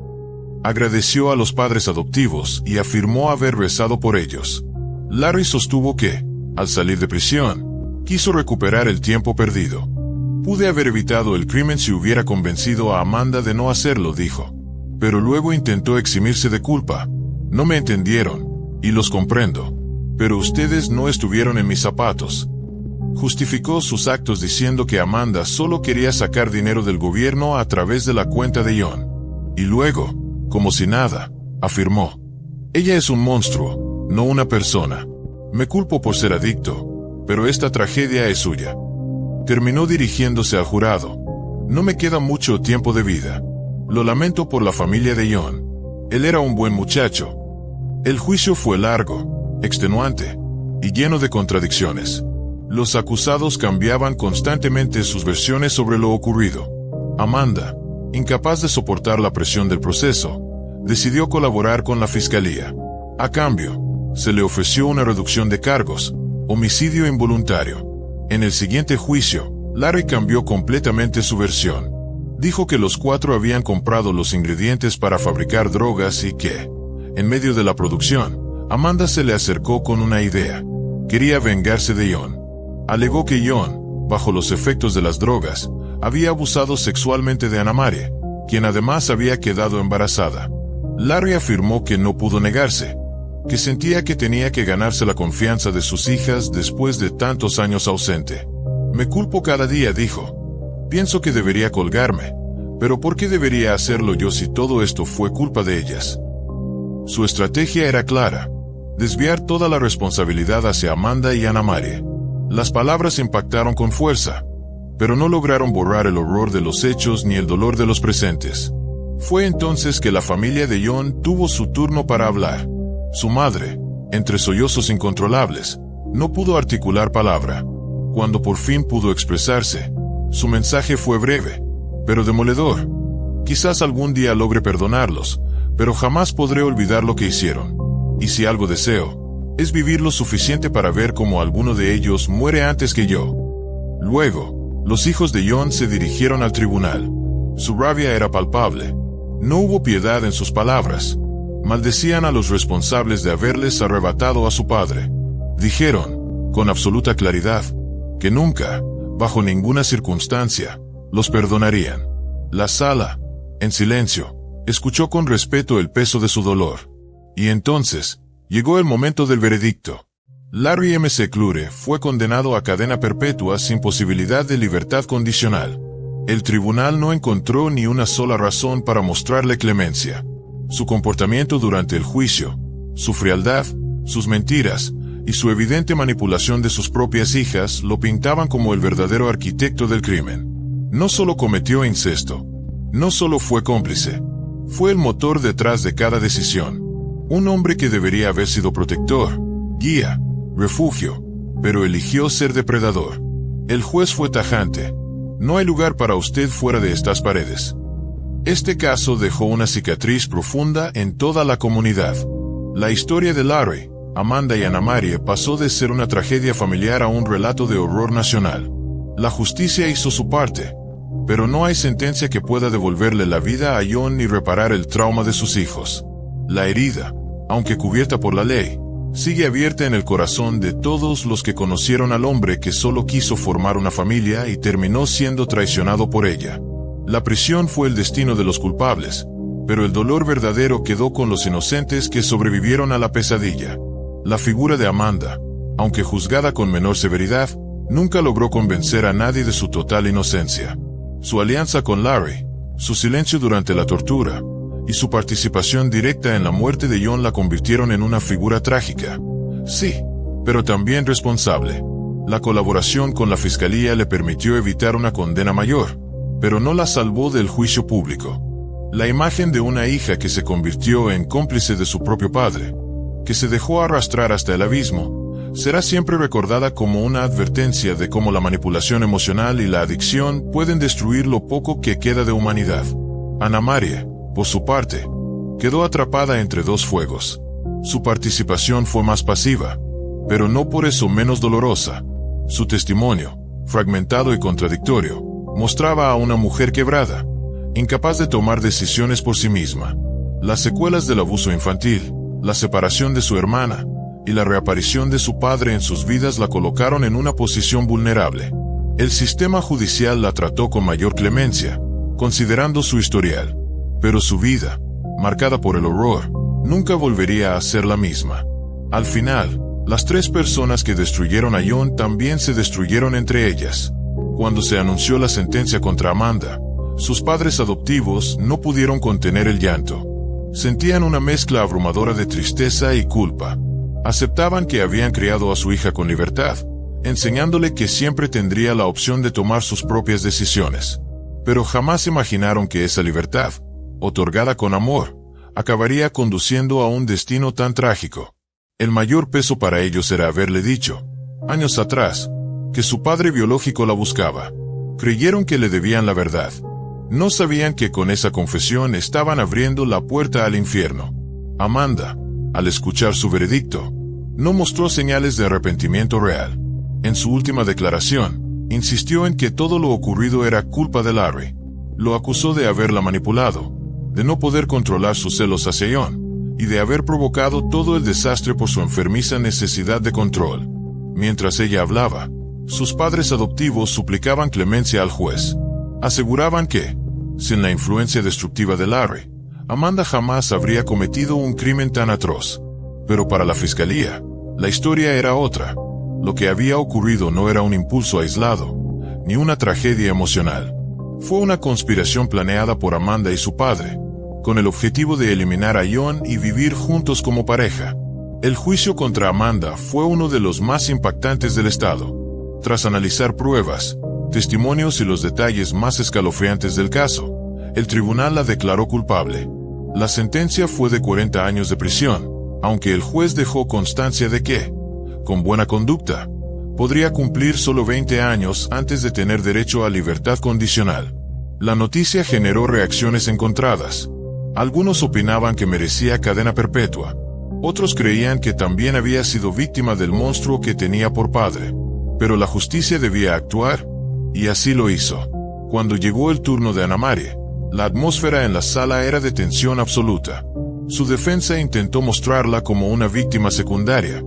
[SPEAKER 1] Agradeció a los padres adoptivos y afirmó haber rezado por ellos. Larry sostuvo que, al salir de prisión, quiso recuperar el tiempo perdido. Pude haber evitado el crimen si hubiera convencido a Amanda de no hacerlo, dijo. Pero luego intentó eximirse de culpa. No me entendieron, y los comprendo. Pero ustedes no estuvieron en mis zapatos. Justificó sus actos diciendo que Amanda solo quería sacar dinero del gobierno a través de la cuenta de John. Y luego, como si nada, afirmó: ella es un monstruo, no una persona. Me culpo por ser adicto, pero esta tragedia es suya. Terminó dirigiéndose al jurado. No me queda mucho tiempo de vida. Lo lamento por la familia de John. Él era un buen muchacho. El juicio fue largo, extenuante y lleno de contradicciones. Los acusados cambiaban constantemente sus versiones sobre lo ocurrido. Amanda, incapaz de soportar la presión del proceso, decidió colaborar con la fiscalía. A cambio, se le ofreció una reducción de cargos, homicidio involuntario. En el siguiente juicio, Larry cambió completamente su versión. Dijo que los 4 habían comprado los ingredientes para fabricar drogas y que, en medio de la producción, Amanda se le acercó con una idea. Quería vengarse de John. Alegó que John, bajo los efectos de las drogas, había abusado sexualmente de Anna Marie, quien además había quedado embarazada. Larry afirmó que no pudo negarse, que sentía que tenía que ganarse la confianza de sus hijas después de tantos años ausente. Me culpo cada día, dijo. Pienso que debería colgarme, pero ¿por qué debería hacerlo yo si todo esto fue culpa de ellas? Su estrategia era clara: desviar toda la responsabilidad hacia Amanda y Anna Marie. Las palabras impactaron con fuerza, pero no lograron borrar el horror de los hechos ni el dolor de los presentes. Fue entonces que la familia de John tuvo su turno para hablar. Su madre, entre sollozos incontrolables, no pudo articular palabra. Cuando por fin pudo expresarse, su mensaje fue breve, pero demoledor. Quizás algún día logre perdonarlos, pero jamás podré olvidar lo que hicieron. Y si algo deseo, es vivir lo suficiente para ver cómo alguno de ellos muere antes que yo. Luego, los hijos de John se dirigieron al tribunal. Su rabia era palpable. No hubo piedad en sus palabras. Maldecían a los responsables de haberles arrebatado a su padre. Dijeron, con absoluta claridad, que nunca, bajo ninguna circunstancia, los perdonarían. La sala, en silencio, escuchó con respeto el peso de su dolor. Y entonces, llegó el momento del veredicto. Larry M. McClure fue condenado a cadena perpetua sin posibilidad de libertad condicional. El tribunal no encontró ni una sola razón para mostrarle clemencia. Su comportamiento durante el juicio, su frialdad, sus mentiras y su evidente manipulación de sus propias hijas lo pintaban como el verdadero arquitecto del crimen. No solo cometió incesto, no solo fue cómplice, fue el motor detrás de cada decisión. Un hombre que debería haber sido protector, guía, refugio, pero eligió ser depredador. El juez fue tajante. No hay lugar para usted fuera de estas paredes. Este caso dejó una cicatriz profunda en toda la comunidad. La historia de Larry, Amanda y Anna Marie pasó de ser una tragedia familiar a un relato de horror nacional. La justicia hizo su parte, pero no hay sentencia que pueda devolverle la vida a John ni reparar el trauma de sus hijos. La herida, aunque cubierta por la ley, sigue abierta en el corazón de todos los que conocieron al hombre que solo quiso formar una familia y terminó siendo traicionado por ella. La prisión fue el destino de los culpables, pero el dolor verdadero quedó con los inocentes que sobrevivieron a la pesadilla. La figura de Amanda, aunque juzgada con menor severidad, nunca logró convencer a nadie de su total inocencia. Su alianza con Larry, su silencio durante la tortura, y su participación directa en la muerte de John la convirtieron en una figura trágica. Sí, pero también responsable. La colaboración con la fiscalía le permitió evitar una condena mayor, pero no la salvó del juicio público. La imagen de una hija que se convirtió en cómplice de su propio padre, que se dejó arrastrar hasta el abismo, será siempre recordada como una advertencia de cómo la manipulación emocional y la adicción pueden destruir lo poco que queda de humanidad. Anna Maria, por su parte, quedó atrapada entre dos fuegos. Su participación fue más pasiva, pero no por eso menos dolorosa. Su testimonio, fragmentado y contradictorio, mostraba a una mujer quebrada, incapaz de tomar decisiones por sí misma. Las secuelas del abuso infantil, la separación de su hermana y la reaparición de su padre en sus vidas la colocaron en una posición vulnerable. El sistema judicial la trató con mayor clemencia, considerando su historial. Pero su vida, marcada por el horror, nunca volvería a ser la misma. Al final, las tres personas que destruyeron a John también se destruyeron entre ellas. Cuando se anunció la sentencia contra Amanda, sus padres adoptivos no pudieron contener el llanto. Sentían una mezcla abrumadora de tristeza y culpa. Aceptaban que habían criado a su hija con libertad, enseñándole que siempre tendría la opción de tomar sus propias decisiones. Pero jamás imaginaron que esa libertad, otorgada con amor, acabaría conduciendo a un destino tan trágico. El mayor peso para ellos era haberle dicho, años atrás, que su padre biológico la buscaba. Creyeron que le debían la verdad. No sabían que con esa confesión estaban abriendo la puerta al infierno. Amanda, al escuchar su veredicto, no mostró señales de arrepentimiento real. En su última declaración, insistió en que todo lo ocurrido era culpa de Larry. Lo acusó de haberla manipulado, de no poder controlar sus celos hacia John, y de haber provocado todo el desastre por su enfermiza necesidad de control. Mientras ella hablaba, sus padres adoptivos suplicaban clemencia al juez. Aseguraban que, sin la influencia destructiva de Larry, Amanda jamás habría cometido un crimen tan atroz. Pero para la fiscalía, la historia era otra. Lo que había ocurrido no era un impulso aislado, ni una tragedia emocional. Fue una conspiración planeada por Amanda y su padre, con el objetivo de eliminar a John y vivir juntos como pareja. El juicio contra Amanda fue uno de los más impactantes del estado. Tras analizar pruebas, testimonios y los detalles más escalofriantes del caso, el tribunal la declaró culpable. La sentencia fue de 40 años de prisión, aunque el juez dejó constancia de que, con buena conducta, podría cumplir solo 20 años antes de tener derecho a libertad condicional. La noticia generó reacciones encontradas. Algunos opinaban que merecía cadena perpetua. Otros creían que también había sido víctima del monstruo que tenía por padre. Pero la justicia debía actuar, y así lo hizo. Cuando llegó el turno de Anna Maria, la atmósfera en la sala era de tensión absoluta. Su defensa intentó mostrarla como una víctima secundaria,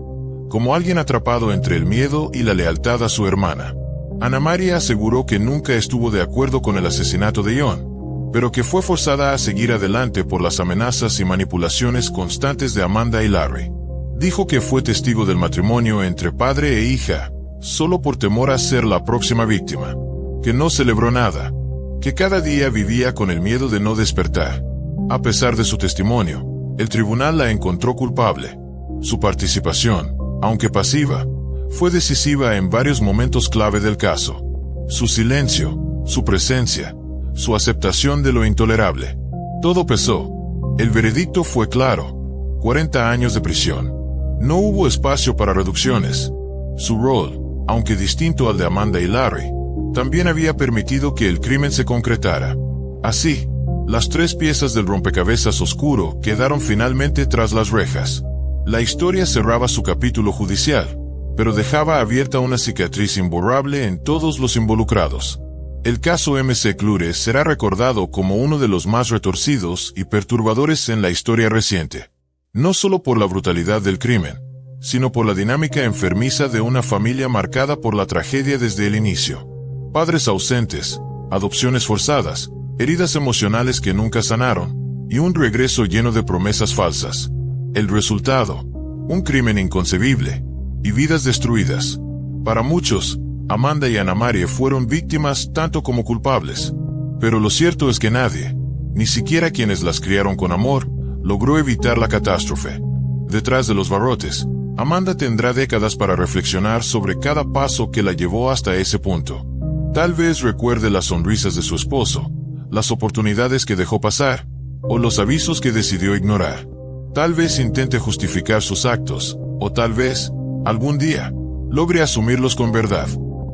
[SPEAKER 1] como alguien atrapado entre el miedo y la lealtad a su hermana. Anna Maria aseguró que nunca estuvo de acuerdo con el asesinato de John, pero que fue forzada a seguir adelante por las amenazas y manipulaciones constantes de Amanda y Larry. Dijo que fue testigo del matrimonio entre padre e hija, solo por temor a ser la próxima víctima, que no celebró nada, que cada día vivía con el miedo de no despertar. A pesar de su testimonio, el tribunal la encontró culpable. Su participación, aunque pasiva, fue decisiva en varios momentos clave del caso. Su silencio, su presencia, su aceptación de lo intolerable. Todo pesó. El veredicto fue claro: 40 años de prisión. No hubo espacio para reducciones. Su rol, aunque distinto al de Amanda y Larry, también había permitido que el crimen se concretara. Así, las tres piezas del rompecabezas oscuro quedaron finalmente tras las rejas. La historia cerraba su capítulo judicial, pero dejaba abierta una cicatriz imborrable en todos los involucrados. El caso MC Clure será recordado como uno de los más retorcidos y perturbadores en la historia reciente. No solo por la brutalidad del crimen, sino por la dinámica enfermiza de una familia marcada por la tragedia desde el inicio. Padres ausentes, adopciones forzadas, heridas emocionales que nunca sanaron, y un regreso lleno de promesas falsas. El resultado, un crimen inconcebible, y vidas destruidas. Para muchos, Amanda y Anna Marie fueron víctimas tanto como culpables. Pero lo cierto es que nadie, ni siquiera quienes las criaron con amor, logró evitar la catástrofe. Detrás de los barrotes, Amanda tendrá décadas para reflexionar sobre cada paso que la llevó hasta ese punto. Tal vez recuerde las sonrisas de su esposo, las oportunidades que dejó pasar, o los avisos que decidió ignorar. Tal vez intente justificar sus actos, o tal vez, algún día, logre asumirlos con verdad.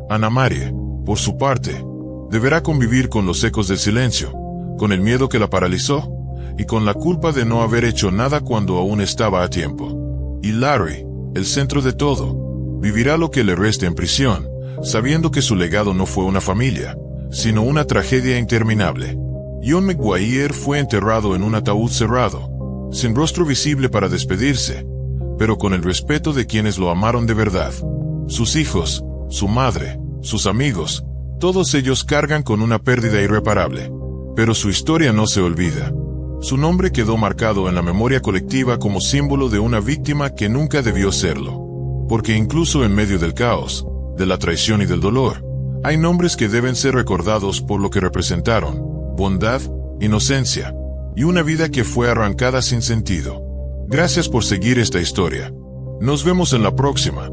[SPEAKER 1] Anna Marie, por su parte, deberá convivir con los ecos del silencio, con el miedo que la paralizó, y con la culpa de no haber hecho nada cuando aún estaba a tiempo. Y Larry, el centro de todo, vivirá lo que le reste en prisión, sabiendo que su legado no fue una familia, sino una tragedia interminable. John McGuire fue enterrado en un ataúd cerrado, sin rostro visible para despedirse, pero con el respeto de quienes lo amaron de verdad. Sus hijos, su madre, sus amigos, todos ellos cargan con una pérdida irreparable. Pero su historia no se olvida. Su nombre quedó marcado en la memoria colectiva como símbolo de una víctima que nunca debió serlo. Porque incluso en medio del caos, de la traición y del dolor, hay nombres que deben ser recordados por lo que representaron: bondad, inocencia, y una vida que fue arrancada sin sentido. Gracias por seguir esta historia. Nos vemos en la próxima.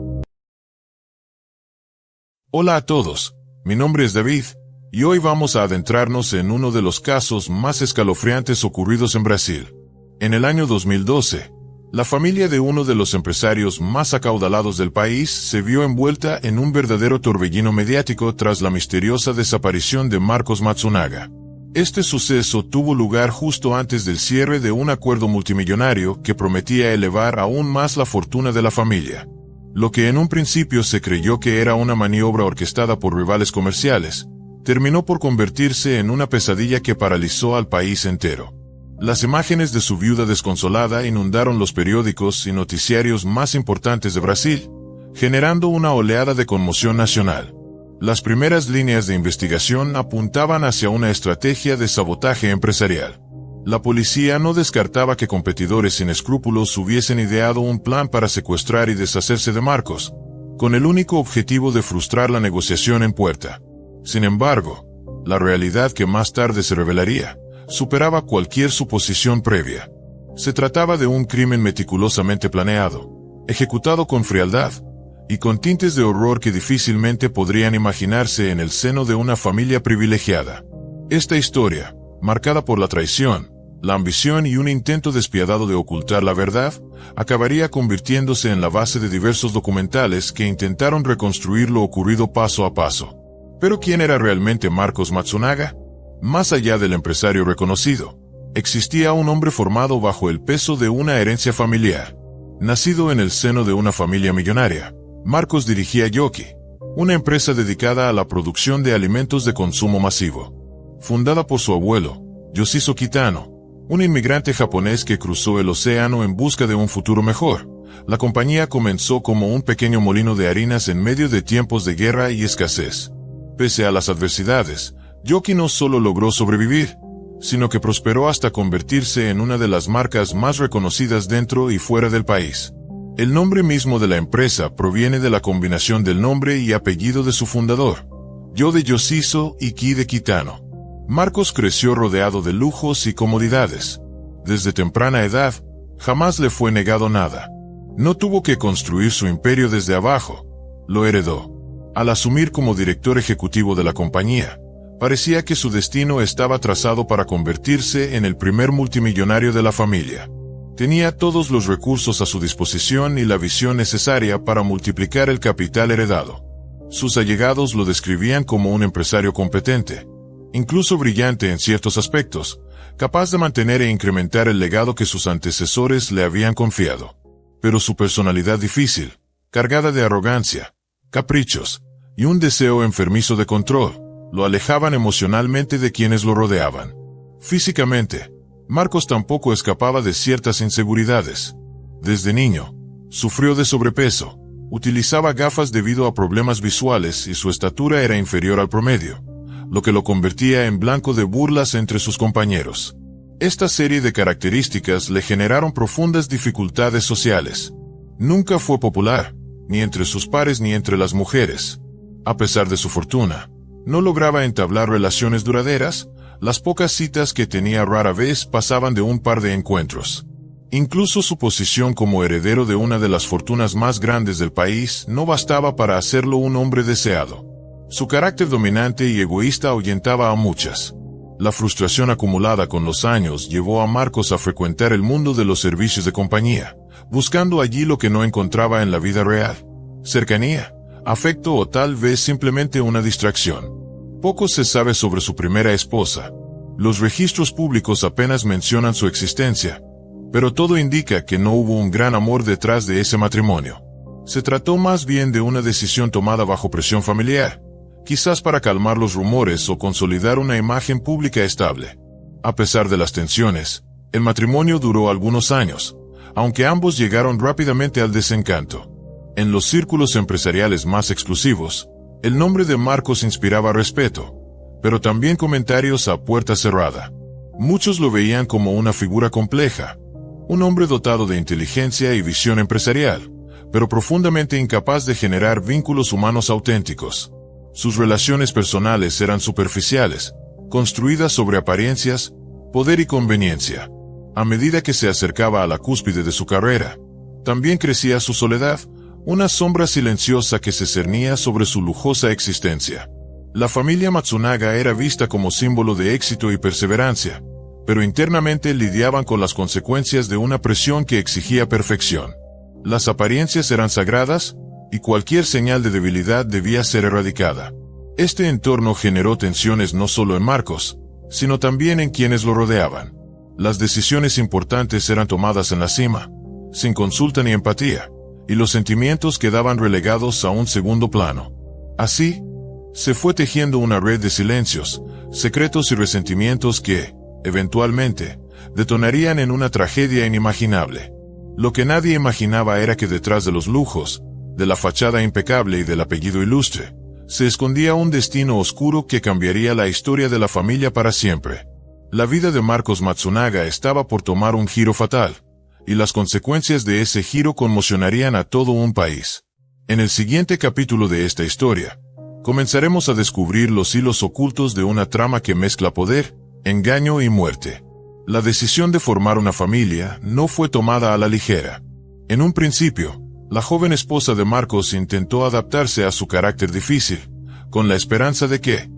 [SPEAKER 1] Hola a todos, mi nombre es David, y hoy vamos a adentrarnos en uno de los casos más escalofriantes ocurridos en Brasil. En el año 2012, la familia de uno de los empresarios más acaudalados del país se vio envuelta en un verdadero torbellino mediático tras la misteriosa desaparición de Marcos Matsunaga. Este suceso tuvo lugar justo antes del cierre de un acuerdo multimillonario que prometía elevar aún más la fortuna de la familia. Lo que en un principio se creyó que era una maniobra orquestada por rivales comerciales, terminó por convertirse en una pesadilla que paralizó al país entero. Las imágenes de su viuda desconsolada inundaron los periódicos y noticiarios más importantes de Brasil, generando una oleada de conmoción nacional. Las primeras líneas de investigación apuntaban hacia una estrategia de sabotaje empresarial. La policía no descartaba que competidores sin escrúpulos hubiesen ideado un plan para secuestrar y deshacerse de Marcos, con el único objetivo de frustrar la negociación en puerta. Sin embargo, la realidad que más tarde se revelaría superaba cualquier suposición previa. Se trataba de un crimen meticulosamente planeado, ejecutado con frialdad, y con tintes de horror que difícilmente podrían imaginarse en el seno de una familia privilegiada. Esta historia, marcada por la traición, la ambición y un intento despiadado de ocultar la verdad, acabaría convirtiéndose en la base de diversos documentales que intentaron reconstruir lo ocurrido paso a paso. ¿Pero quién era realmente Marcos Matsunaga? Más allá del empresario reconocido, existía un hombre formado bajo el peso de una herencia familiar. Nacido en el seno de una familia millonaria, Marcos dirigía Yoki, una empresa dedicada a la producción de alimentos de consumo masivo. Fundada por su abuelo, Yoshitsu Kitano, un inmigrante japonés que cruzó el océano en busca de un futuro mejor, la compañía comenzó como un pequeño molino de harinas en medio de tiempos de guerra y escasez. Pese a las adversidades, Yoki no solo logró sobrevivir, sino que prosperó hasta convertirse en una de las marcas más reconocidas dentro y fuera del país. El nombre mismo de la empresa proviene de la combinación del nombre y apellido de su fundador, Yo de Yoshitsu y Ki de Kitano. Marcos creció rodeado de lujos y comodidades. Desde temprana edad, jamás le fue negado nada. No tuvo que construir su imperio desde abajo, lo heredó. Al asumir como director ejecutivo de la compañía, parecía que su destino estaba trazado para convertirse en el primer multimillonario de la familia. Tenía todos los recursos a su disposición y la visión necesaria para multiplicar el capital heredado. Sus allegados lo describían como un empresario competente, incluso brillante en ciertos aspectos, capaz de mantener e incrementar el legado que sus antecesores le habían confiado. Pero su personalidad difícil, cargada de arrogancia, caprichos y un deseo enfermizo de control, lo alejaban emocionalmente de quienes lo rodeaban. Físicamente, Marcos tampoco escapaba de ciertas inseguridades. Desde niño, Sufrió de sobrepeso, utilizaba gafas debido a problemas visuales y su estatura era inferior al promedio, lo que lo convertía en blanco de burlas entre sus compañeros. Esta serie de características le generaron profundas dificultades sociales. Nunca fue popular, ni entre sus pares ni entre las mujeres. A pesar de su fortuna, no lograba entablar relaciones duraderas. Las pocas citas que tenía rara vez pasaban de un par de encuentros. Incluso su posición como heredero de una de las fortunas más grandes del país no bastaba para hacerlo un hombre deseado. Su carácter dominante y egoísta ahuyentaba a muchas. La frustración acumulada con los años llevó a Marcos a frecuentar el mundo de los servicios de compañía, buscando allí lo que no encontraba en la vida real: cercanía, afecto o tal vez simplemente una distracción. Poco se sabe sobre su primera esposa. Los registros públicos apenas mencionan su existencia, pero todo indica que no hubo un gran amor detrás de ese matrimonio. Se trató más bien de una decisión tomada bajo presión familiar, quizás para calmar los rumores o consolidar una imagen pública estable. A pesar de las tensiones, el matrimonio duró algunos años, aunque ambos llegaron rápidamente al desencanto. En los círculos empresariales más exclusivos, el nombre de Marcos inspiraba respeto, pero también comentarios a puerta cerrada. Muchos lo veían como una figura compleja, un hombre dotado de inteligencia y visión empresarial, pero profundamente incapaz de generar vínculos humanos auténticos. Sus relaciones personales eran superficiales, construidas sobre apariencias, poder y conveniencia. A medida que se acercaba a la cúspide de su carrera, también crecía su soledad, una sombra silenciosa que se cernía sobre su lujosa existencia. La familia Matsunaga era vista como símbolo de éxito y perseverancia, pero internamente lidiaban con las consecuencias de una presión que exigía perfección. Las apariencias eran sagradas, y cualquier señal de debilidad debía ser erradicada. Este entorno generó tensiones no solo en Marcos, sino también en quienes lo rodeaban. Las decisiones importantes eran tomadas en la cima, sin consulta ni empatía, y los sentimientos quedaban relegados a un segundo plano. Así, se fue tejiendo una red de silencios, secretos y resentimientos que, eventualmente, detonarían en una tragedia inimaginable. Lo que nadie imaginaba era que detrás de los lujos, de la fachada impecable y del apellido ilustre, se escondía un destino oscuro que cambiaría la historia de la familia para siempre. La vida de Marcos Matsunaga estaba por tomar un giro fatal, y las consecuencias de ese giro conmocionarían a todo un país. En el siguiente capítulo de esta historia, comenzaremos a descubrir los hilos ocultos de una trama que mezcla poder, engaño y muerte. La decisión de formar una familia no fue tomada a la ligera. En un principio, la joven esposa de Marcos intentó adaptarse a su carácter difícil, con la esperanza de que,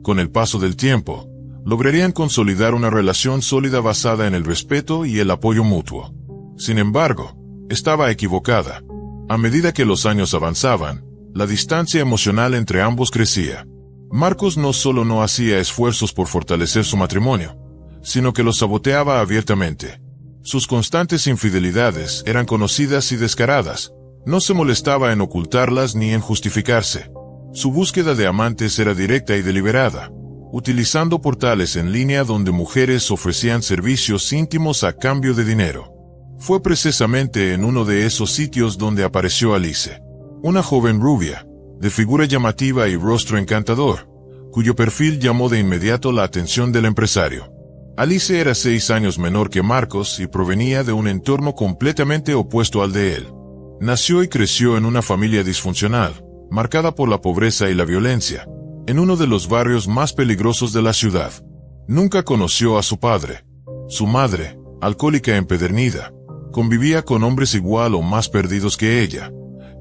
[SPEAKER 1] con el paso del tiempo, lograrían consolidar una relación sólida basada en el respeto y el apoyo mutuo. Sin embargo, estaba equivocada. A medida que los años avanzaban, la distancia emocional entre ambos crecía. Marcos no solo no hacía esfuerzos por fortalecer su matrimonio, sino que lo saboteaba abiertamente. Sus constantes infidelidades eran conocidas y descaradas. No se molestaba en ocultarlas ni en justificarse. Su búsqueda de amantes era directa y deliberada, utilizando portales en línea donde mujeres ofrecían servicios íntimos a cambio de dinero. Fue precisamente en uno de esos sitios donde apareció Alice, una joven rubia, de figura llamativa y rostro encantador, cuyo perfil llamó de inmediato la atención del empresario. Alice era 6 años menor que Marcos y provenía de un entorno completamente opuesto al de él. Nació y creció en una familia disfuncional, marcada por la pobreza y la violencia, en uno de los barrios más peligrosos de la ciudad. Nunca conoció a su padre. Su madre, alcohólica empedernida, convivía con hombres igual o más perdidos que ella,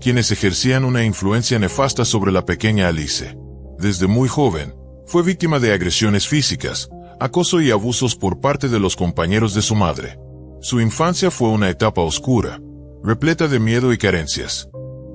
[SPEAKER 1] quienes ejercían una influencia nefasta sobre la pequeña Alice. Desde muy joven, fue víctima de agresiones físicas, acoso y abusos por parte de los compañeros de su madre. Su infancia fue una etapa oscura, repleta de miedo y carencias.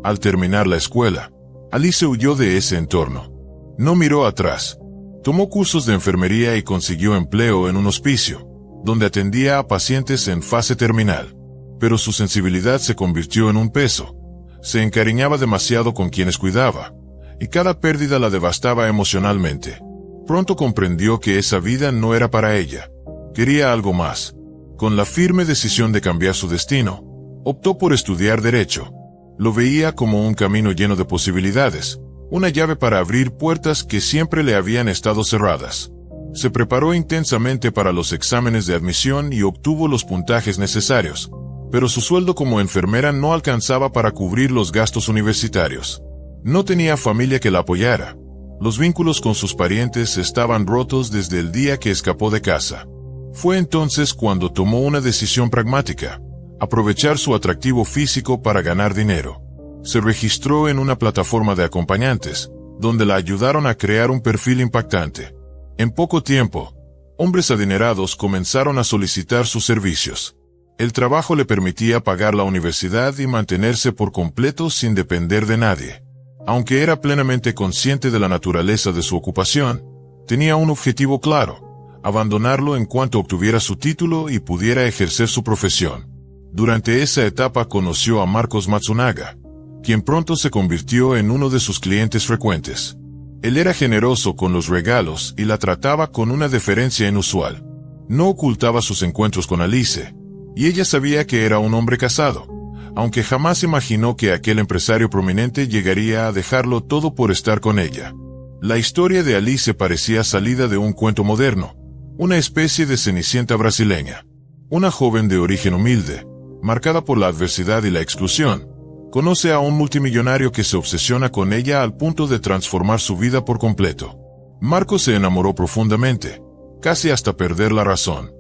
[SPEAKER 1] Al terminar la escuela, Alice huyó de ese entorno. No miró atrás. Tomó cursos de enfermería y consiguió empleo en un hospicio, donde atendía a pacientes en fase terminal. Pero su sensibilidad se convirtió en un peso. Se encariñaba demasiado con quienes cuidaba, y cada pérdida la devastaba emocionalmente. Pronto comprendió que esa vida no era para ella. Quería algo más. Con la firme decisión de cambiar su destino, Optó por estudiar Derecho. Lo veía como un camino lleno de posibilidades, una llave para abrir puertas que siempre le habían estado cerradas. Se preparó intensamente para los exámenes de admisión y obtuvo los puntajes necesarios, pero su sueldo como enfermera no alcanzaba para cubrir los gastos universitarios. No tenía familia que la apoyara. Los vínculos con sus parientes estaban rotos desde el día que escapó de casa. Fue entonces cuando tomó una decisión pragmática: aprovechar su atractivo físico para ganar dinero. Se registró en una plataforma de acompañantes, donde la ayudaron a crear un perfil impactante. En poco tiempo, hombres adinerados comenzaron a solicitar sus servicios. El trabajo le permitía pagar la universidad y mantenerse por completo sin depender de nadie. Aunque era plenamente consciente de la naturaleza de su ocupación, tenía un objetivo claro: abandonarlo en cuanto obtuviera su título y pudiera ejercer su profesión. Durante esa etapa conoció a Marcos Matsunaga, quien pronto se convirtió en uno de sus clientes frecuentes. Él era generoso con los regalos y la trataba con una deferencia inusual. No ocultaba sus encuentros con Alice, y ella sabía que era un hombre casado, aunque jamás imaginó que aquel empresario prominente llegaría a dejarlo todo por estar con ella. La historia de Alice parecía salida de un cuento moderno, una especie de Cenicienta brasileña. Una joven de origen humilde, marcada por la adversidad y la exclusión, conoce a un multimillonario que se obsesiona con ella al punto de transformar su vida por completo. Marcos se enamoró profundamente, casi hasta perder la razón.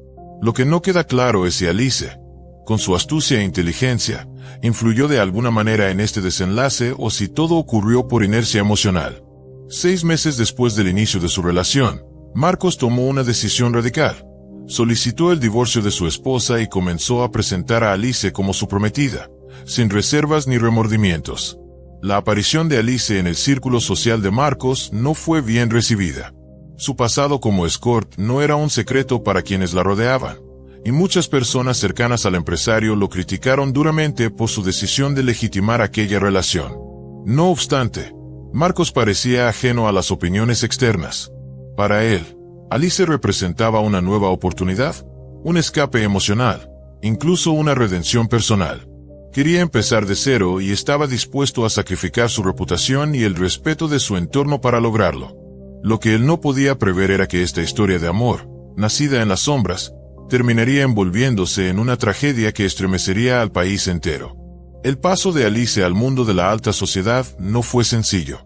[SPEAKER 1] Lo que no queda claro es si Alice, con su astucia e inteligencia, influyó de alguna manera en este desenlace o si todo ocurrió por inercia emocional. 6 meses después del inicio de su relación, Marcos tomó una decisión radical. Solicitó el divorcio de su esposa y comenzó a presentar a Alice como su prometida, sin reservas ni remordimientos. La aparición de Alice en el círculo social de Marcos no fue bien recibida. Su pasado como escort no era un secreto para quienes la rodeaban, y muchas personas cercanas al empresario lo criticaron duramente por su decisión de legitimar aquella relación. No obstante, Marcos parecía ajeno a las opiniones externas. Para él, Alice representaba una nueva oportunidad, un escape emocional, incluso una redención personal. Quería empezar de cero y estaba dispuesto a sacrificar su reputación y el respeto de su entorno para lograrlo. Lo que él no podía prever era que esta historia de amor, nacida en las sombras, terminaría envolviéndose en una tragedia que estremecería al país entero. El paso de Alice al mundo de la alta sociedad no fue sencillo.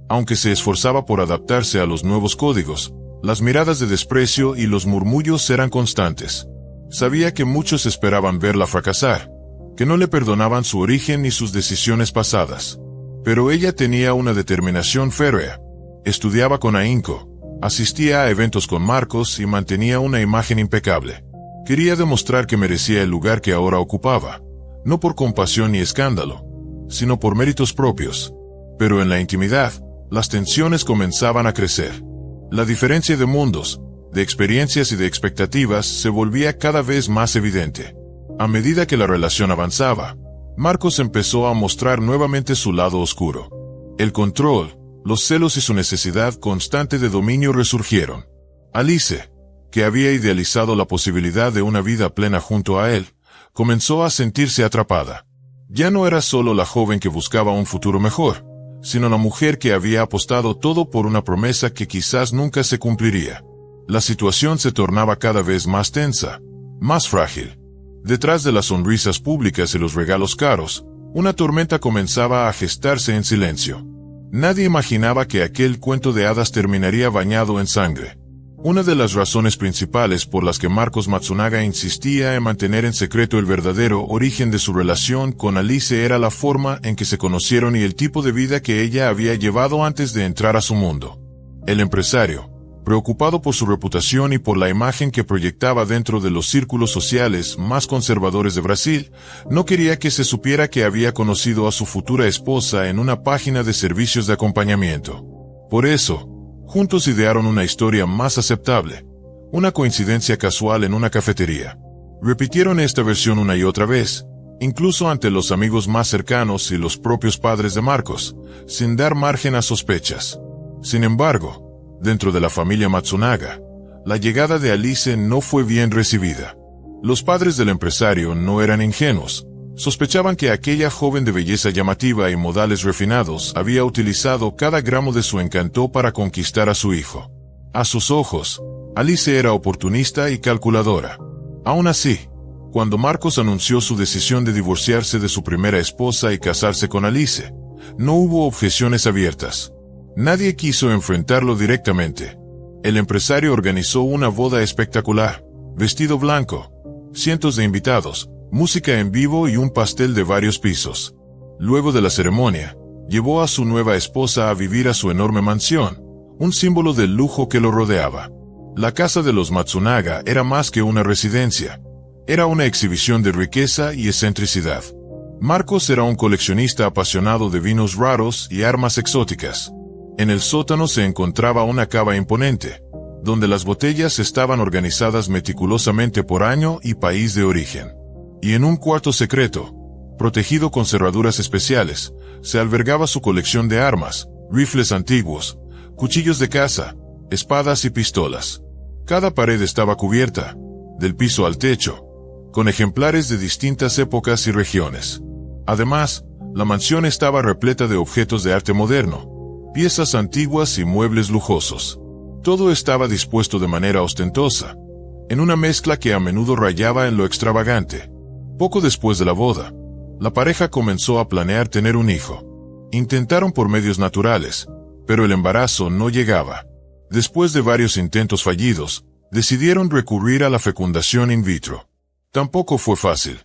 [SPEAKER 1] Aunque se esforzaba por adaptarse a los nuevos códigos, las miradas de desprecio y los murmullos eran constantes. Sabía que muchos esperaban verla fracasar, que no le perdonaban su origen ni sus decisiones pasadas. Pero ella tenía una determinación férrea. Estudiaba con ahínco, asistía a eventos con Marcos y mantenía una imagen impecable. Quería demostrar que merecía el lugar que ahora ocupaba, no por compasión ni escándalo, sino por méritos propios. Pero en la intimidad, las tensiones comenzaban a crecer. La diferencia de mundos, de experiencias y de expectativas se volvía cada vez más evidente. A medida que la relación avanzaba, Marcos empezó a mostrar nuevamente su lado oscuro. El control, los celos y su necesidad constante de dominio resurgieron. Alice, que había idealizado la posibilidad de una vida plena junto a él, comenzó a sentirse atrapada. Ya no era solo la joven que buscaba un futuro mejor, sino la mujer que había apostado todo por una promesa que quizás nunca se cumpliría. La situación se tornaba cada vez más tensa, más frágil. Detrás de las sonrisas públicas y los regalos caros, una tormenta comenzaba a gestarse en silencio. Nadie imaginaba que aquel cuento de hadas terminaría bañado en sangre. Una de las razones principales por las que Marcos Matsunaga insistía en mantener en secreto el verdadero origen de su relación con Alice era la forma en que se conocieron y el tipo de vida que ella había llevado antes de entrar a su mundo. El empresario, preocupado por su reputación y por la imagen que proyectaba dentro de los círculos sociales más conservadores de Brasil, no quería que se supiera que había conocido a su futura esposa en una página de servicios de acompañamiento. Por eso, juntos idearon una historia más aceptable, una coincidencia casual en una cafetería. Repitieron esta versión una y otra vez, incluso ante los amigos más cercanos y los propios padres de Marcos, sin dar margen a sospechas. Sin embargo, dentro de la familia Matsunaga, la llegada de Alice no fue bien recibida. Los padres del empresario no eran ingenuos, Sospechaban que aquella joven de belleza llamativa y modales refinados había utilizado cada gramo de su encanto para conquistar a su hijo. A sus ojos, Alice era oportunista y calculadora. Aún así, cuando Marcos anunció su decisión de divorciarse de su primera esposa y casarse con Alice, no hubo objeciones abiertas. Nadie quiso enfrentarlo directamente. El empresario organizó una boda espectacular, vestido blanco, cientos de invitados, música en vivo y un pastel de varios pisos. Luego de la ceremonia, llevó a su nueva esposa a vivir a su enorme mansión, un símbolo del lujo que lo rodeaba. La casa de los Matsunaga era más que una residencia. Era una exhibición de riqueza y excentricidad. Marcos era un coleccionista apasionado de vinos raros y armas exóticas. En el sótano se encontraba una cava imponente, donde las botellas estaban organizadas meticulosamente por año y país de origen. Y en un cuarto secreto, protegido con cerraduras especiales, se albergaba su colección de armas, rifles antiguos, cuchillos de caza, espadas y pistolas. Cada pared estaba cubierta, del piso al techo, con ejemplares de distintas épocas y regiones. Además, la mansión estaba repleta de objetos de arte moderno, piezas antiguas y muebles lujosos. Todo estaba dispuesto de manera ostentosa, en una mezcla que a menudo rayaba en lo extravagante. Poco después de la boda, la pareja comenzó a planear tener un hijo. Intentaron por medios naturales, pero el embarazo no llegaba. Después de varios intentos fallidos, decidieron recurrir a la fecundación in vitro. Tampoco fue fácil.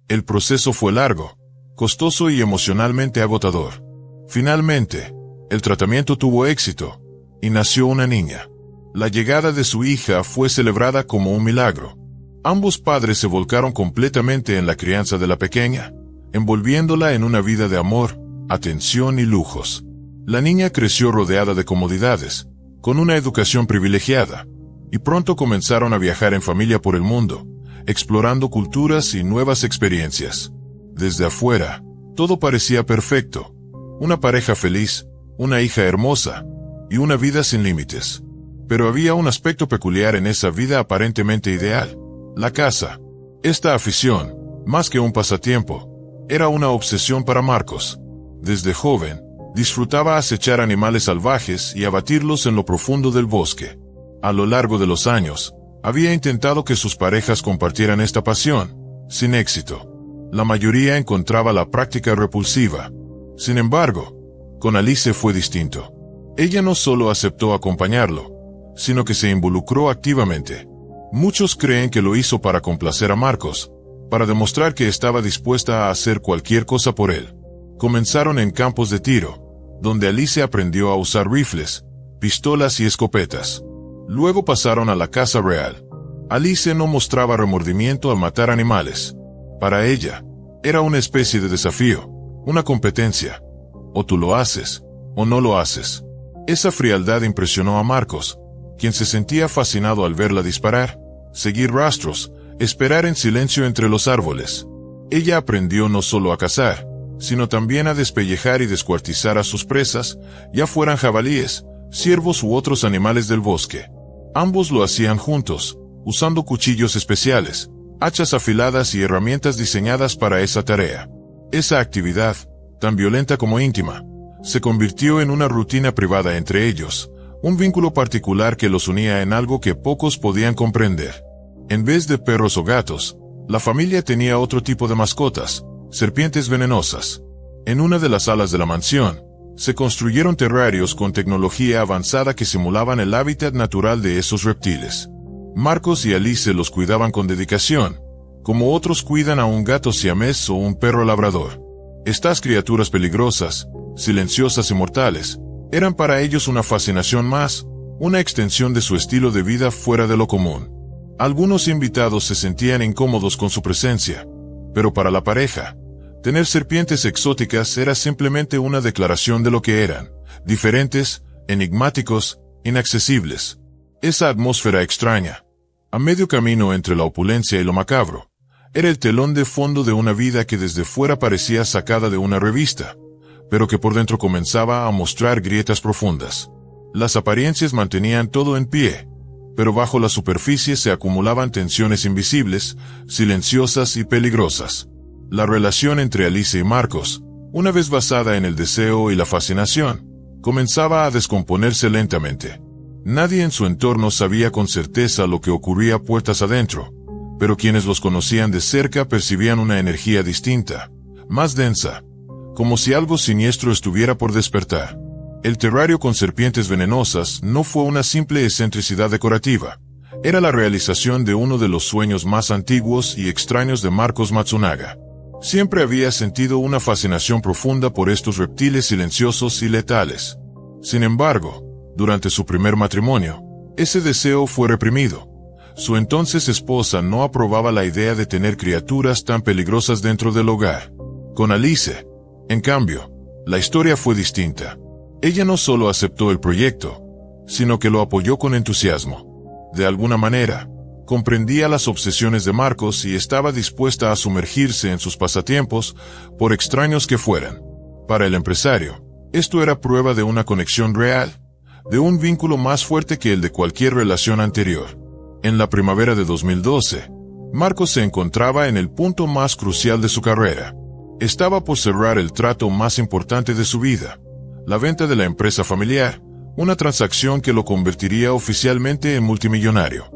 [SPEAKER 1] El proceso fue largo, costoso y emocionalmente agotador. Finalmente, el tratamiento tuvo éxito, y nació una niña. La llegada de su hija fue celebrada como un milagro. Ambos padres se volcaron completamente en la crianza de la pequeña, envolviéndola en una vida de amor, atención y lujos. La niña creció rodeada de comodidades, con una educación privilegiada, y pronto comenzaron a viajar en familia por el mundo, explorando culturas y nuevas experiencias. Desde afuera, todo parecía perfecto. Una pareja feliz, una hija hermosa, y una vida sin límites. Pero había un aspecto peculiar en esa vida aparentemente ideal: la caza. Esta afición, más que un pasatiempo, era una obsesión para Marcos. Desde joven, disfrutaba acechar animales salvajes y abatirlos en lo profundo del bosque. A lo largo de los años, había intentado que sus parejas compartieran esta pasión, sin éxito. La mayoría encontraba la práctica repulsiva. Sin embargo, con Alice fue distinto. Ella no solo aceptó acompañarlo, sino que se involucró activamente. Muchos creen que lo hizo para complacer a Marcos, para demostrar que estaba dispuesta a hacer cualquier cosa por él. Comenzaron en campos de tiro, donde Alice aprendió a usar rifles, pistolas y escopetas. Luego pasaron a la caza real. Alice no mostraba remordimiento al matar animales. Para ella, era una especie de desafío, una competencia. O tú lo haces, o no lo haces. Esa frialdad impresionó a Marcos, quien se sentía fascinado al verla disparar, seguir rastros, esperar en silencio entre los árboles. Ella aprendió no solo a cazar, sino también a despellejar y descuartizar a sus presas, ya fueran jabalíes, ciervos u otros animales del bosque. Ambos lo hacían juntos, usando cuchillos especiales, hachas afiladas y herramientas diseñadas para esa tarea. Esa actividad, tan violenta como íntima, se convirtió en una rutina privada entre ellos, un vínculo particular que los unía en algo que pocos podían comprender. En vez de perros o gatos, la familia tenía otro tipo de mascotas, serpientes venenosas. En una de las salas de la mansión, se construyeron terrarios con tecnología avanzada que simulaban el hábitat natural de esos reptiles. Marcos y Alice los cuidaban con dedicación, como otros cuidan a un gato siamés o un perro labrador. Estas criaturas peligrosas, silenciosas y mortales, eran para ellos una fascinación más, una extensión de su estilo de vida fuera de lo común. Algunos invitados se sentían incómodos con su presencia, pero para la pareja, tener serpientes exóticas era simplemente una declaración de lo que eran: diferentes, enigmáticos, inaccesibles. Esa atmósfera extraña, a medio camino entre la opulencia y lo macabro, era el telón de fondo de una vida que desde fuera parecía sacada de una revista, pero que por dentro comenzaba a mostrar grietas profundas. Las apariencias mantenían todo en pie, pero bajo la superficie se acumulaban tensiones invisibles, silenciosas y peligrosas. La relación entre Alice y Marcos, una vez basada en el deseo y la fascinación, comenzaba a descomponerse lentamente. Nadie en su entorno sabía con certeza lo que ocurría puertas adentro, pero quienes los conocían de cerca percibían una energía distinta, más densa, como si algo siniestro estuviera por despertar. El terrario con serpientes venenosas no fue una simple excentricidad decorativa, era la realización de uno de los sueños más antiguos y extraños de Marcos Matsunaga. Siempre había sentido una fascinación profunda por estos reptiles silenciosos y letales. Sin embargo, durante su primer matrimonio, ese deseo fue reprimido. Su entonces esposa no aprobaba la idea de tener criaturas tan peligrosas dentro del hogar. Con Alice, en cambio, la historia fue distinta. Ella no solo aceptó el proyecto, sino que lo apoyó con entusiasmo. De alguna manera, comprendía las obsesiones de Marcos y estaba dispuesta a sumergirse en sus pasatiempos, por extraños que fueran. Para el empresario, esto era prueba de una conexión real, de un vínculo más fuerte que el de cualquier relación anterior. En la primavera de 2012, Marcos se encontraba en el punto más crucial de su carrera. Estaba por cerrar el trato más importante de su vida, la venta de la empresa familiar, una transacción que lo convertiría oficialmente en multimillonario.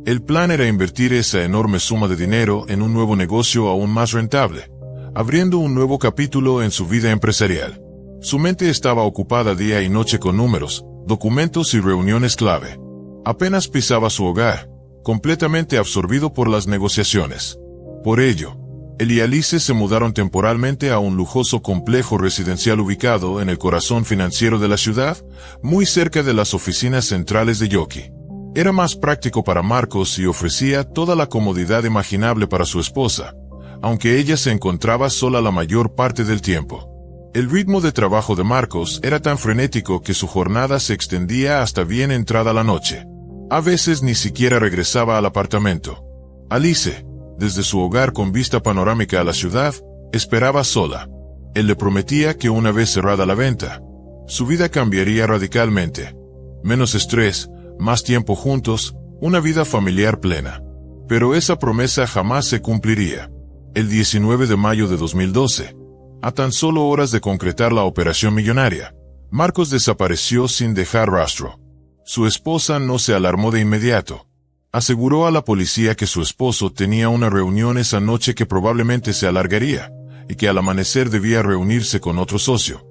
[SPEAKER 1] El plan era invertir esa enorme suma de dinero en un nuevo negocio aún más rentable, abriendo un nuevo capítulo en su vida empresarial. Su mente estaba ocupada día y noche con números, documentos y reuniones clave. Apenas pisaba su hogar, completamente absorbido por las negociaciones. Por ello, él y Alice se mudaron temporalmente a un lujoso complejo residencial ubicado en el corazón financiero de la ciudad, muy cerca de las oficinas centrales de Yoki. Era más práctico para Marcos y ofrecía toda la comodidad imaginable para su esposa, aunque ella se encontraba sola la mayor parte del tiempo. El ritmo de trabajo de Marcos era tan frenético que su jornada se extendía hasta bien entrada la noche. A veces ni siquiera regresaba al apartamento. Alice, desde su hogar con vista panorámica a la ciudad, esperaba sola. Él le prometía que una vez cerrada la venta, su vida cambiaría radicalmente. Menos estrés, más tiempo juntos, una vida familiar plena. Pero esa promesa jamás se cumpliría. El 19 de mayo de 2012, a tan solo horas de concretar la operación millonaria, Marcos desapareció sin dejar rastro. Su esposa no se alarmó de inmediato. Aseguró a la policía que su esposo tenía una reunión esa noche que probablemente se alargaría, y que al amanecer debía reunirse con otro socio,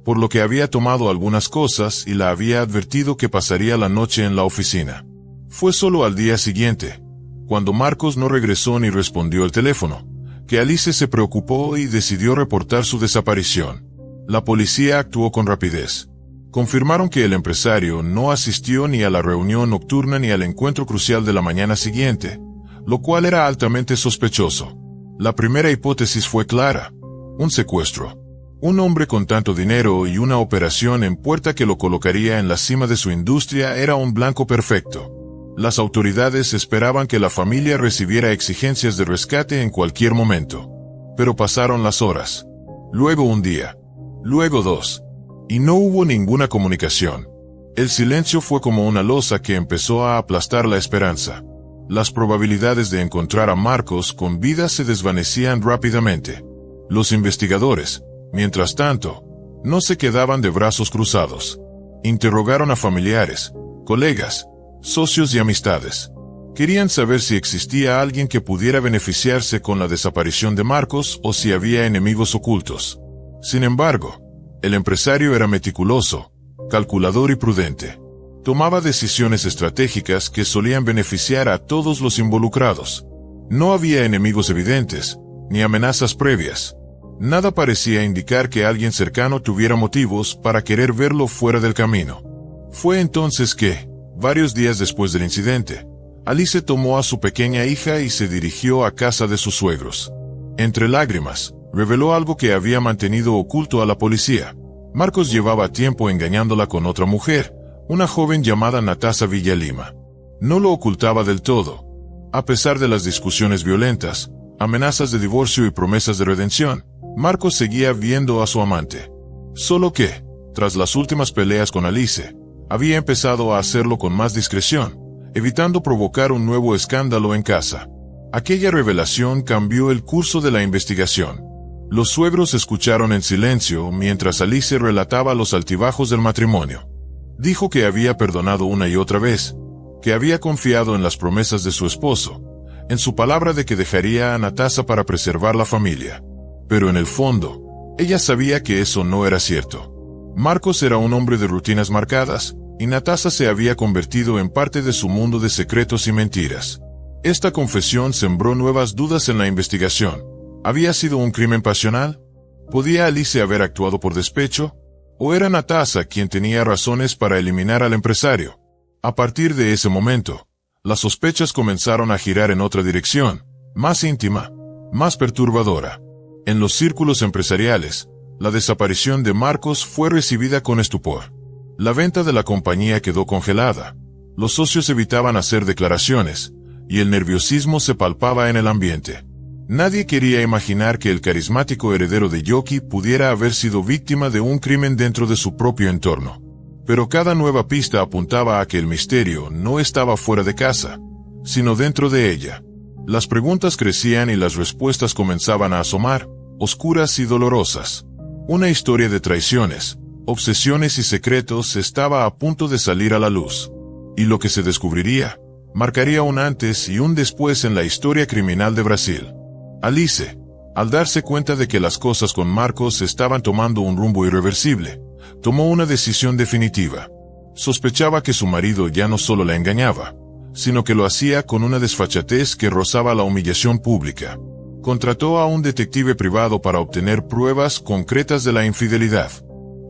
[SPEAKER 1] por lo que había tomado algunas cosas y la había advertido que pasaría la noche en la oficina. Fue solo al día siguiente, cuando Marcos no regresó ni respondió el teléfono, que Alice se preocupó y decidió reportar su desaparición. La policía actuó con rapidez. Confirmaron que el empresario no asistió ni a la reunión nocturna ni al encuentro crucial de la mañana siguiente, lo cual era altamente sospechoso. La primera hipótesis fue clara: un secuestro. Un hombre con tanto dinero y una operación en puerta que lo colocaría en la cima de su industria era un blanco perfecto. Las autoridades esperaban que la familia recibiera exigencias de rescate en cualquier momento. Pero pasaron las horas. Luego un día. Luego dos. Y no hubo ninguna comunicación. El silencio fue como una losa que empezó a aplastar la esperanza. Las probabilidades de encontrar a Marcos con vida se desvanecían rápidamente. Los investigadores, mientras tanto, no se quedaban de brazos cruzados. Interrogaron a familiares, colegas, socios y amistades. Querían saber si existía alguien que pudiera beneficiarse con la desaparición de Marcos o si había enemigos ocultos. Sin embargo, el empresario era meticuloso, calculador y prudente. Tomaba decisiones estratégicas que solían beneficiar a todos los involucrados. No había enemigos evidentes, ni amenazas previas. Nada parecía indicar que alguien cercano tuviera motivos para querer verlo fuera del camino. Fue entonces que, varios días después del incidente, Alice tomó a su pequeña hija y se dirigió a casa de sus suegros. Entre lágrimas, reveló algo que había mantenido oculto a la policía. Marcos llevaba tiempo engañándola con otra mujer, una joven llamada Natasha Villalima. No lo ocultaba del todo. A pesar de las discusiones violentas, amenazas de divorcio y promesas de redención, Marcos seguía viendo a su amante. Solo que, tras las últimas peleas con Alice, había empezado a hacerlo con más discreción, evitando provocar un nuevo escándalo en casa. Aquella revelación cambió el curso de la investigación. Los suegros escucharon en silencio mientras Alice relataba los altibajos del matrimonio. Dijo que había perdonado una y otra vez, que había confiado en las promesas de su esposo, en su palabra de que dejaría a Natasha para preservar la familia. Pero en el fondo, ella sabía que eso no era cierto. Marcos era un hombre de rutinas marcadas, y Natasha se había convertido en parte de su mundo de secretos y mentiras. Esta confesión sembró nuevas dudas en la investigación. ¿Había sido un crimen pasional? ¿Podía Alice haber actuado por despecho? ¿O era Natasha quien tenía razones para eliminar al empresario? A partir de ese momento, las sospechas comenzaron a girar en otra dirección, más íntima, más perturbadora. En los círculos empresariales, la desaparición de Marcos fue recibida con estupor. La venta de la compañía quedó congelada. Los socios evitaban hacer declaraciones, y el nerviosismo se palpaba en el ambiente. Nadie quería imaginar que el carismático heredero de Yoki pudiera haber sido víctima de un crimen dentro de su propio entorno. Pero cada nueva pista apuntaba a que el misterio no estaba fuera de casa, sino dentro de ella. Las preguntas crecían y las respuestas comenzaban a asomar, oscuras y dolorosas. Una historia de traiciones, obsesiones y secretos estaba a punto de salir a la luz. Y lo que se descubriría, marcaría un antes y un después en la historia criminal de Brasil. Alice, al darse cuenta de que las cosas con Marcos estaban tomando un rumbo irreversible, tomó una decisión definitiva. Sospechaba que su marido ya no solo la engañaba, sino que lo hacía con una desfachatez que rozaba la humillación pública. Contrató a un detective privado para obtener pruebas concretas de la infidelidad.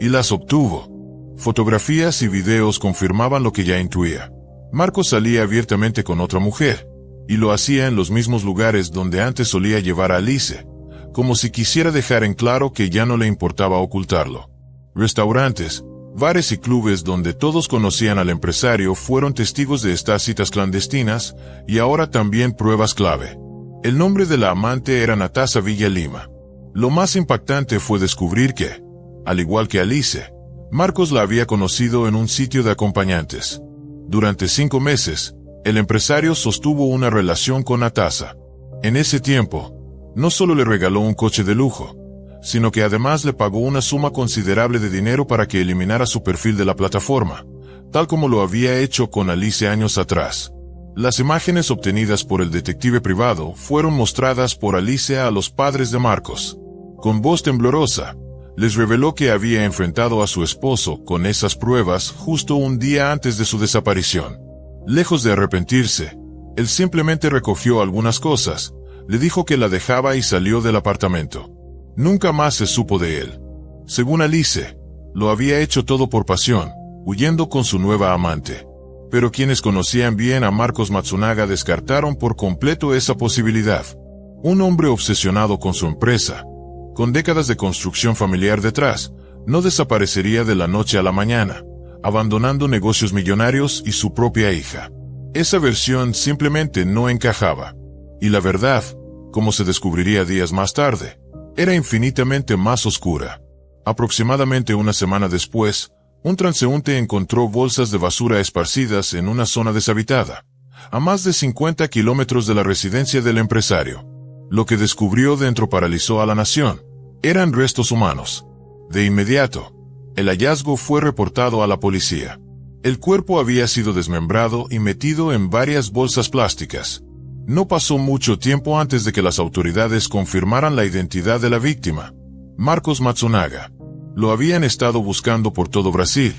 [SPEAKER 1] Y las obtuvo. Fotografías y videos confirmaban lo que ya intuía. Marcos salía abiertamente con otra mujer, y lo hacía en los mismos lugares donde antes solía llevar a Alice, como si quisiera dejar en claro que ya no le importaba ocultarlo. Restaurantes, bares y clubes donde todos conocían al empresario fueron testigos de estas citas clandestinas, y ahora también pruebas clave. El nombre de la amante era Natasha Villalima. Lo más impactante fue descubrir que, al igual que Alice, Marcos la había conocido en un sitio de acompañantes. Durante 5 meses, el empresario sostuvo una relación con Natasha. En ese tiempo, no solo le regaló un coche de lujo, sino que además le pagó una suma considerable de dinero para que eliminara su perfil de la plataforma, tal como lo había hecho con Alice años atrás. Las imágenes obtenidas por el detective privado fueron mostradas por Alice a los padres de Marcos. Con voz temblorosa, les reveló que había enfrentado a su esposo con esas pruebas justo un día antes de su desaparición. Lejos de arrepentirse, él simplemente recogió algunas cosas, le dijo que la dejaba y salió del apartamento. Nunca más se supo de él. Según Alice, lo había hecho todo por pasión, huyendo con su nueva amante. Pero quienes conocían bien a Marcos Matsunaga descartaron por completo esa posibilidad. Un hombre obsesionado con su empresa, con décadas de construcción familiar detrás, no desaparecería de la noche a la mañana, abandonando negocios millonarios y su propia hija. Esa versión simplemente no encajaba. Y la verdad, como se descubriría días más tarde, era infinitamente más oscura. Aproximadamente una semana después, un transeúnte encontró bolsas de basura esparcidas en una zona deshabitada, a más de 50 kilómetros de la residencia del empresario. Lo que descubrió dentro paralizó a la nación. Eran restos humanos. De inmediato, el hallazgo fue reportado a la policía. El cuerpo había sido desmembrado y metido en varias bolsas plásticas. No pasó mucho tiempo antes de que las autoridades confirmaran la identidad de la víctima, Marcos Matsunaga. Lo habían estado buscando por todo Brasil,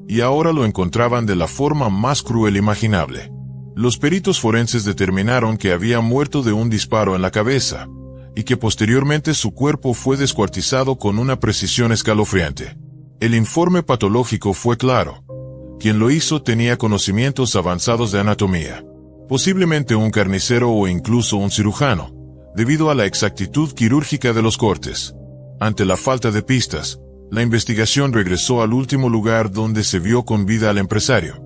[SPEAKER 1] y ahora lo encontraban de la forma más cruel imaginable. Los peritos forenses determinaron que había muerto de un disparo en la cabeza, y que posteriormente su cuerpo fue descuartizado con una precisión escalofriante. El informe patológico fue claro. Quien lo hizo tenía conocimientos avanzados de anatomía. Posiblemente un carnicero o incluso un cirujano, debido a la exactitud quirúrgica de los cortes. Ante la falta de pistas, la investigación regresó al último lugar donde se vio con vida al empresario,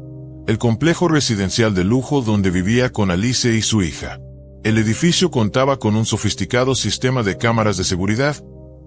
[SPEAKER 1] el complejo residencial de lujo donde vivía con Alice y su hija. El edificio contaba con un sofisticado sistema de cámaras de seguridad,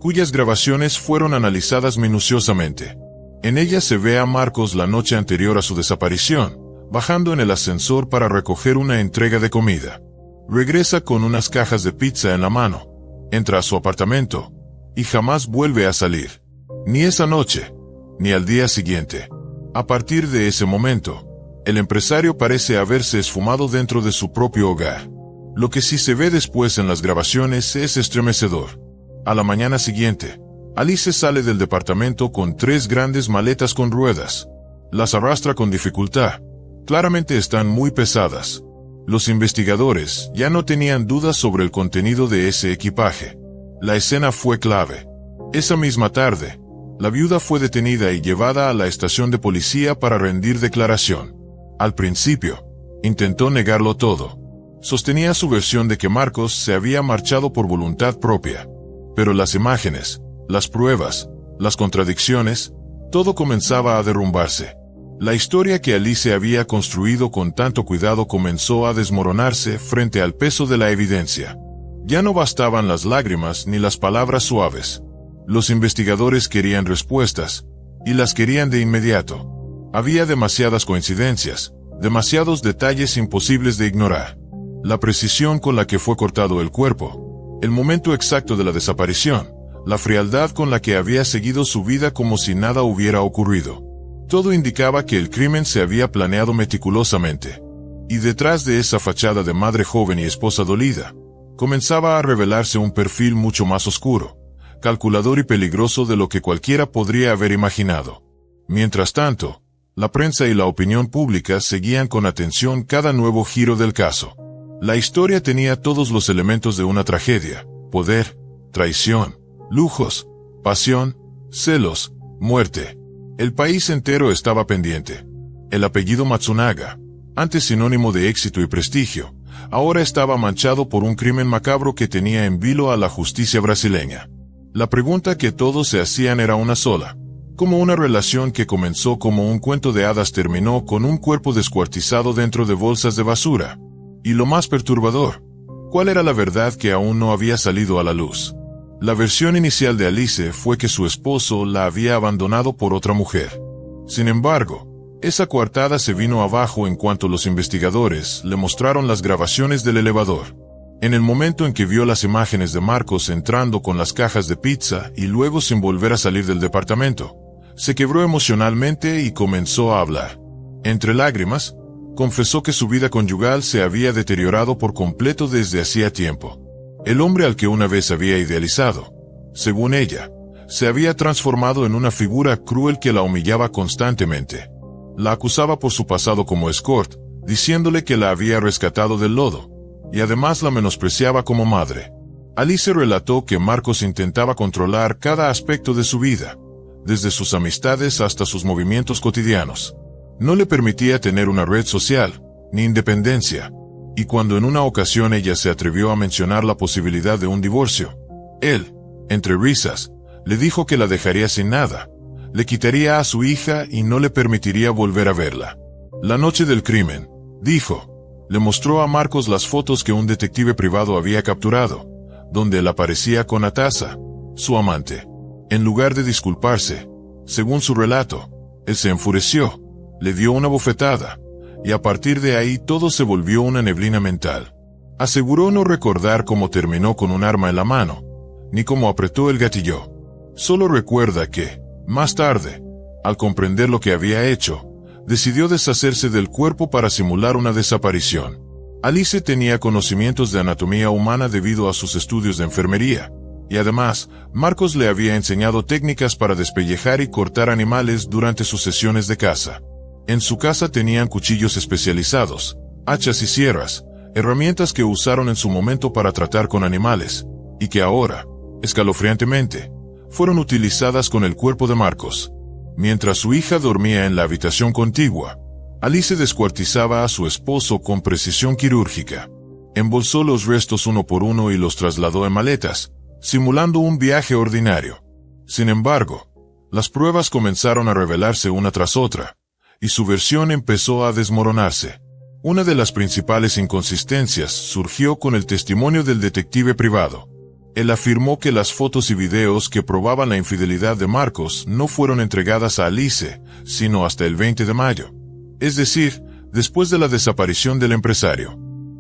[SPEAKER 1] cuyas grabaciones fueron analizadas minuciosamente. En ellas se ve a Marcos la noche anterior a su desaparición, bajando en el ascensor para recoger una entrega de comida. Regresa con unas cajas de pizza en la mano, entra a su apartamento, y jamás vuelve a salir. Ni esa noche, ni al día siguiente. A partir de ese momento, el empresario parece haberse esfumado dentro de su propio hogar. Lo que sí se ve después en las grabaciones es estremecedor. A la mañana siguiente, Alice sale del departamento con 3 grandes maletas con ruedas. Las arrastra con dificultad. Claramente están muy pesadas. Los investigadores ya no tenían dudas sobre el contenido de ese equipaje. La escena fue clave. Esa misma tarde, la viuda fue detenida y llevada a la estación de policía para rendir declaración. Al principio, intentó negarlo todo. Sostenía su versión de que Marcos se había marchado por voluntad propia. Pero las imágenes, las pruebas, las contradicciones, todo comenzaba a derrumbarse. La historia que Alice había construido con tanto cuidado comenzó a desmoronarse frente al peso de la evidencia. Ya no bastaban las lágrimas ni las palabras suaves. Los investigadores querían respuestas, y las querían de inmediato. Había demasiadas coincidencias, demasiados detalles imposibles de ignorar. La precisión con la que fue cortado el cuerpo, el momento exacto de la desaparición, la frialdad con la que había seguido su vida como si nada hubiera ocurrido. Todo indicaba que el crimen se había planeado meticulosamente. Y detrás de esa fachada de madre joven y esposa dolida, comenzaba a revelarse un perfil mucho más oscuro, calculador y peligroso de lo que cualquiera podría haber imaginado. Mientras tanto, la prensa y la opinión pública seguían con atención cada nuevo giro del caso. La historia tenía todos los elementos de una tragedia: poder, traición, lujos, pasión, celos, muerte. El país entero estaba pendiente. El apellido Matsunaga, antes sinónimo de éxito y prestigio, ahora estaba manchado por un crimen macabro que tenía en vilo a la justicia brasileña. La pregunta que todos se hacían era una sola: ¿cómo una relación que comenzó como un cuento de hadas terminó con un cuerpo descuartizado dentro de bolsas de basura? Y lo más perturbador, ¿cuál era la verdad que aún no había salido a la luz? La versión inicial de Alice fue que su esposo la había abandonado por otra mujer. Sin embargo, esa coartada se vino abajo en cuanto los investigadores le mostraron las grabaciones del elevador. En el momento en que vio las imágenes de Marcos entrando con las cajas de pizza y luego sin volver a salir del departamento, se quebró emocionalmente y comenzó a hablar. Entre lágrimas, confesó que su vida conyugal se había deteriorado por completo desde hacía tiempo. El hombre al que una vez había idealizado, según ella, se había transformado en una figura cruel que la humillaba constantemente. La acusaba por su pasado como escort, diciéndole que la había rescatado del lodo, y además la menospreciaba como madre. Alice relató que Marcos intentaba controlar cada aspecto de su vida, desde sus amistades hasta sus movimientos cotidianos. No le permitía tener una red social, ni independencia. Y cuando en una ocasión ella se atrevió a mencionar la posibilidad de un divorcio, él, entre risas, le dijo que la dejaría sin nada, le quitaría a su hija y no le permitiría volver a verla. La noche del crimen, dijo, le mostró a Marcos las fotos que un detective privado había capturado, donde él aparecía con Atasa, su amante. En lugar de disculparse, según su relato, él se enfureció, le dio una bofetada, y a partir de ahí todo se volvió una neblina mental. Aseguró no recordar cómo terminó con un arma en la mano, ni cómo apretó el gatillo. Solo recuerda que, más tarde, al comprender lo que había hecho, decidió deshacerse del cuerpo para simular una desaparición. Alice tenía conocimientos de anatomía humana debido a sus estudios de enfermería, y además, Marcos le había enseñado técnicas para despellejar y cortar animales durante sus sesiones de caza. En su casa tenían cuchillos especializados, hachas y sierras, herramientas que usaron en su momento para tratar con animales, y que ahora, escalofriantemente, fueron utilizadas con el cuerpo de Marcos. Mientras su hija dormía en la habitación contigua, Alice descuartizaba a su esposo con precisión quirúrgica. Embolsó los restos uno por uno y los trasladó en maletas, simulando un viaje ordinario. Sin embargo, las pruebas comenzaron a revelarse una tras otra, y su versión empezó a desmoronarse. Una de las principales inconsistencias surgió con el testimonio del detective privado. Él afirmó que las fotos y videos que probaban la infidelidad de Marcos no fueron entregadas a Alice, sino hasta el 20 de mayo. Es decir, después de la desaparición del empresario.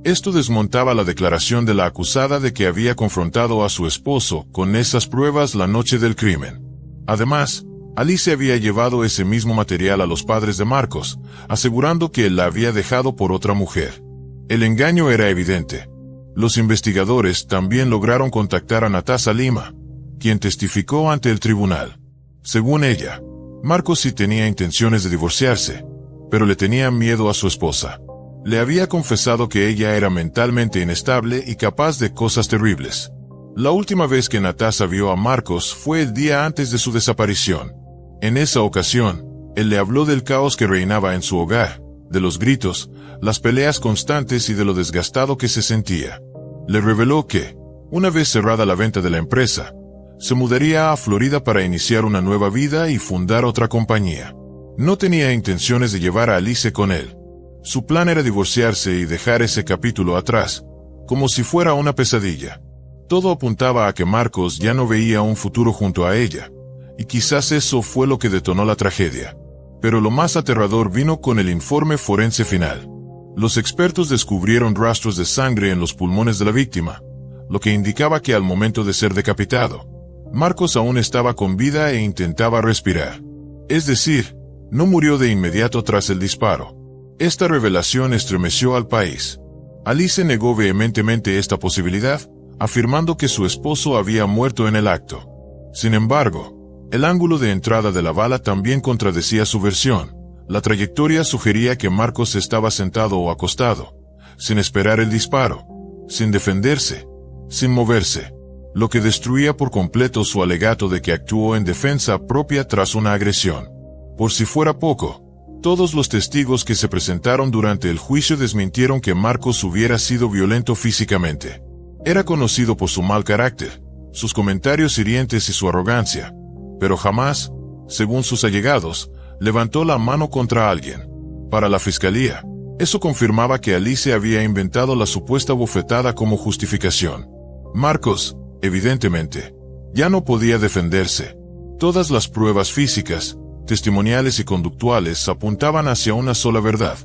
[SPEAKER 1] Esto desmontaba la declaración de la acusada de que había confrontado a su esposo con esas pruebas la noche del crimen. Además, Alice había llevado ese mismo material a los padres de Marcos, asegurando que él la había dejado por otra mujer. El engaño era evidente. Los investigadores también lograron contactar a Natasha Lima, quien testificó ante el tribunal. Según ella, Marcos sí tenía intenciones de divorciarse, pero le tenía miedo a su esposa. Le había confesado que ella era mentalmente inestable y capaz de cosas terribles. La última vez que Natasha vio a Marcos fue el día antes de su desaparición. En esa ocasión, él le habló del caos que reinaba en su hogar, de los gritos, las peleas constantes y de lo desgastado que se sentía. Le reveló que, una vez cerrada la venta de la empresa, se mudaría a Florida para iniciar una nueva vida y fundar otra compañía. No tenía intenciones de llevar a Alice con él. Su plan era divorciarse y dejar ese capítulo atrás, como si fuera una pesadilla. Todo apuntaba a que Marcos ya no veía un futuro junto a ella, y quizás eso fue lo que detonó la tragedia. Pero lo más aterrador vino con el informe forense final. Los expertos descubrieron rastros de sangre en los pulmones de la víctima, lo que indicaba que al momento de ser decapitado, Marcos aún estaba con vida e intentaba respirar. Es decir, no murió de inmediato tras el disparo. Esta revelación estremeció al país. Alice negó vehementemente esta posibilidad, afirmando que su esposo había muerto en el acto. Sin embargo, el ángulo de entrada de la bala también contradecía su versión. La trayectoria sugería que Marcos estaba sentado o acostado, sin esperar el disparo, sin defenderse, sin moverse, lo que destruía por completo su alegato de que actuó en defensa propia tras una agresión. Por si fuera poco, todos los testigos que se presentaron durante el juicio desmintieron que Marcos hubiera sido violento físicamente. Era conocido por su mal carácter, sus comentarios hirientes y su arrogancia, pero jamás, según sus allegados, levantó la mano contra alguien. Para la fiscalía, eso confirmaba que Alice había inventado la supuesta bofetada como justificación. Marcos, evidentemente, ya no podía defenderse. Todas las pruebas físicas, testimoniales y conductuales apuntaban hacia una sola verdad.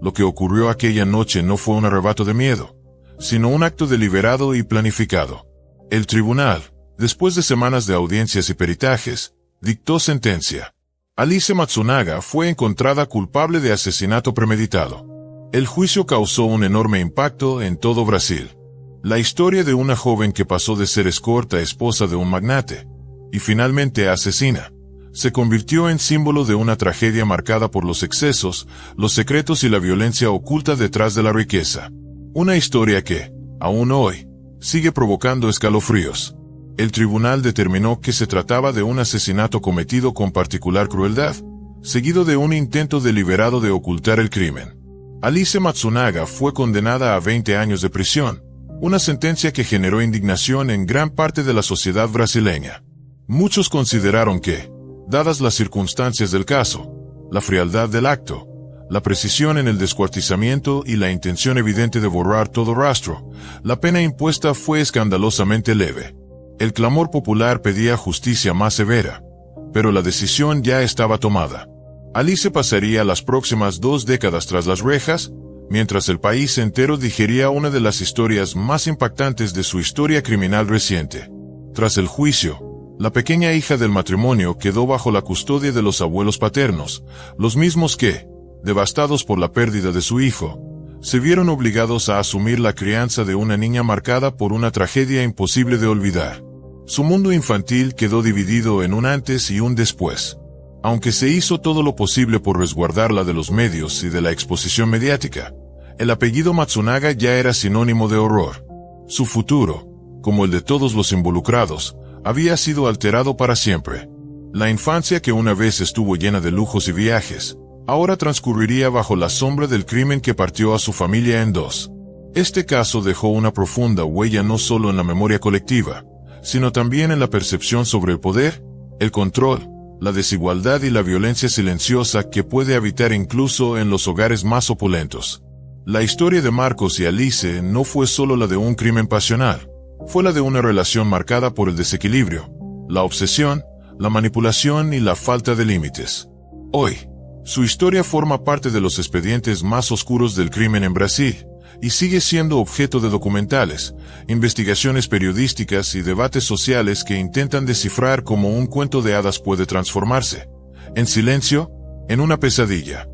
[SPEAKER 1] Lo que ocurrió aquella noche no fue un arrebato de miedo, sino un acto deliberado y planificado. El tribunal, después de semanas de audiencias y peritajes, dictó sentencia. Alice Matsunaga fue encontrada culpable de asesinato premeditado. El juicio causó un enorme impacto en todo Brasil. La historia de una joven que pasó de ser escorta a esposa de un magnate, y finalmente asesina, se convirtió en símbolo de una tragedia marcada por los excesos, los secretos y la violencia oculta detrás de la riqueza. Una historia que, aún hoy, sigue provocando escalofríos. El tribunal determinó que se trataba de un asesinato cometido con particular crueldad, seguido de un intento deliberado de ocultar el crimen. Alice Matsunaga fue condenada a 20 años de prisión, una sentencia que generó indignación en gran parte de la sociedad brasileña. Muchos consideraron que, dadas las circunstancias del caso, la frialdad del acto, la precisión en el descuartizamiento y la intención evidente de borrar todo rastro, la pena impuesta fue escandalosamente leve. El clamor popular pedía justicia más severa, pero la decisión ya estaba tomada. Alice pasaría las próximas 2 décadas tras las rejas, mientras el país entero digería una de las historias más impactantes de su historia criminal reciente. Tras el juicio, la pequeña hija del matrimonio quedó bajo la custodia de los abuelos paternos, los mismos que, devastados por la pérdida de su hijo, se vieron obligados a asumir la crianza de una niña marcada por una tragedia imposible de olvidar. Su mundo infantil quedó dividido en un antes y un después. Aunque se hizo todo lo posible por resguardarla de los medios y de la exposición mediática, el apellido Matsunaga ya era sinónimo de horror. Su futuro, como el de todos los involucrados, había sido alterado para siempre. La infancia que una vez estuvo llena de lujos y viajes, ahora transcurriría bajo la sombra del crimen que partió a su familia en dos. Este caso dejó una profunda huella no solo en la memoria colectiva, sino también en la percepción sobre el poder, el control, la desigualdad y la violencia silenciosa que puede habitar incluso en los hogares más opulentos. La historia de Marcos y Alice no fue solo la de un crimen pasional, fue la de una relación marcada por el desequilibrio, la obsesión, la manipulación y la falta de límites. Hoy, su historia forma parte de los expedientes más oscuros del crimen en Brasil, y sigue siendo objeto de documentales, investigaciones periodísticas y debates sociales que intentan descifrar cómo un cuento de hadas puede transformarse, en silencio, en una pesadilla.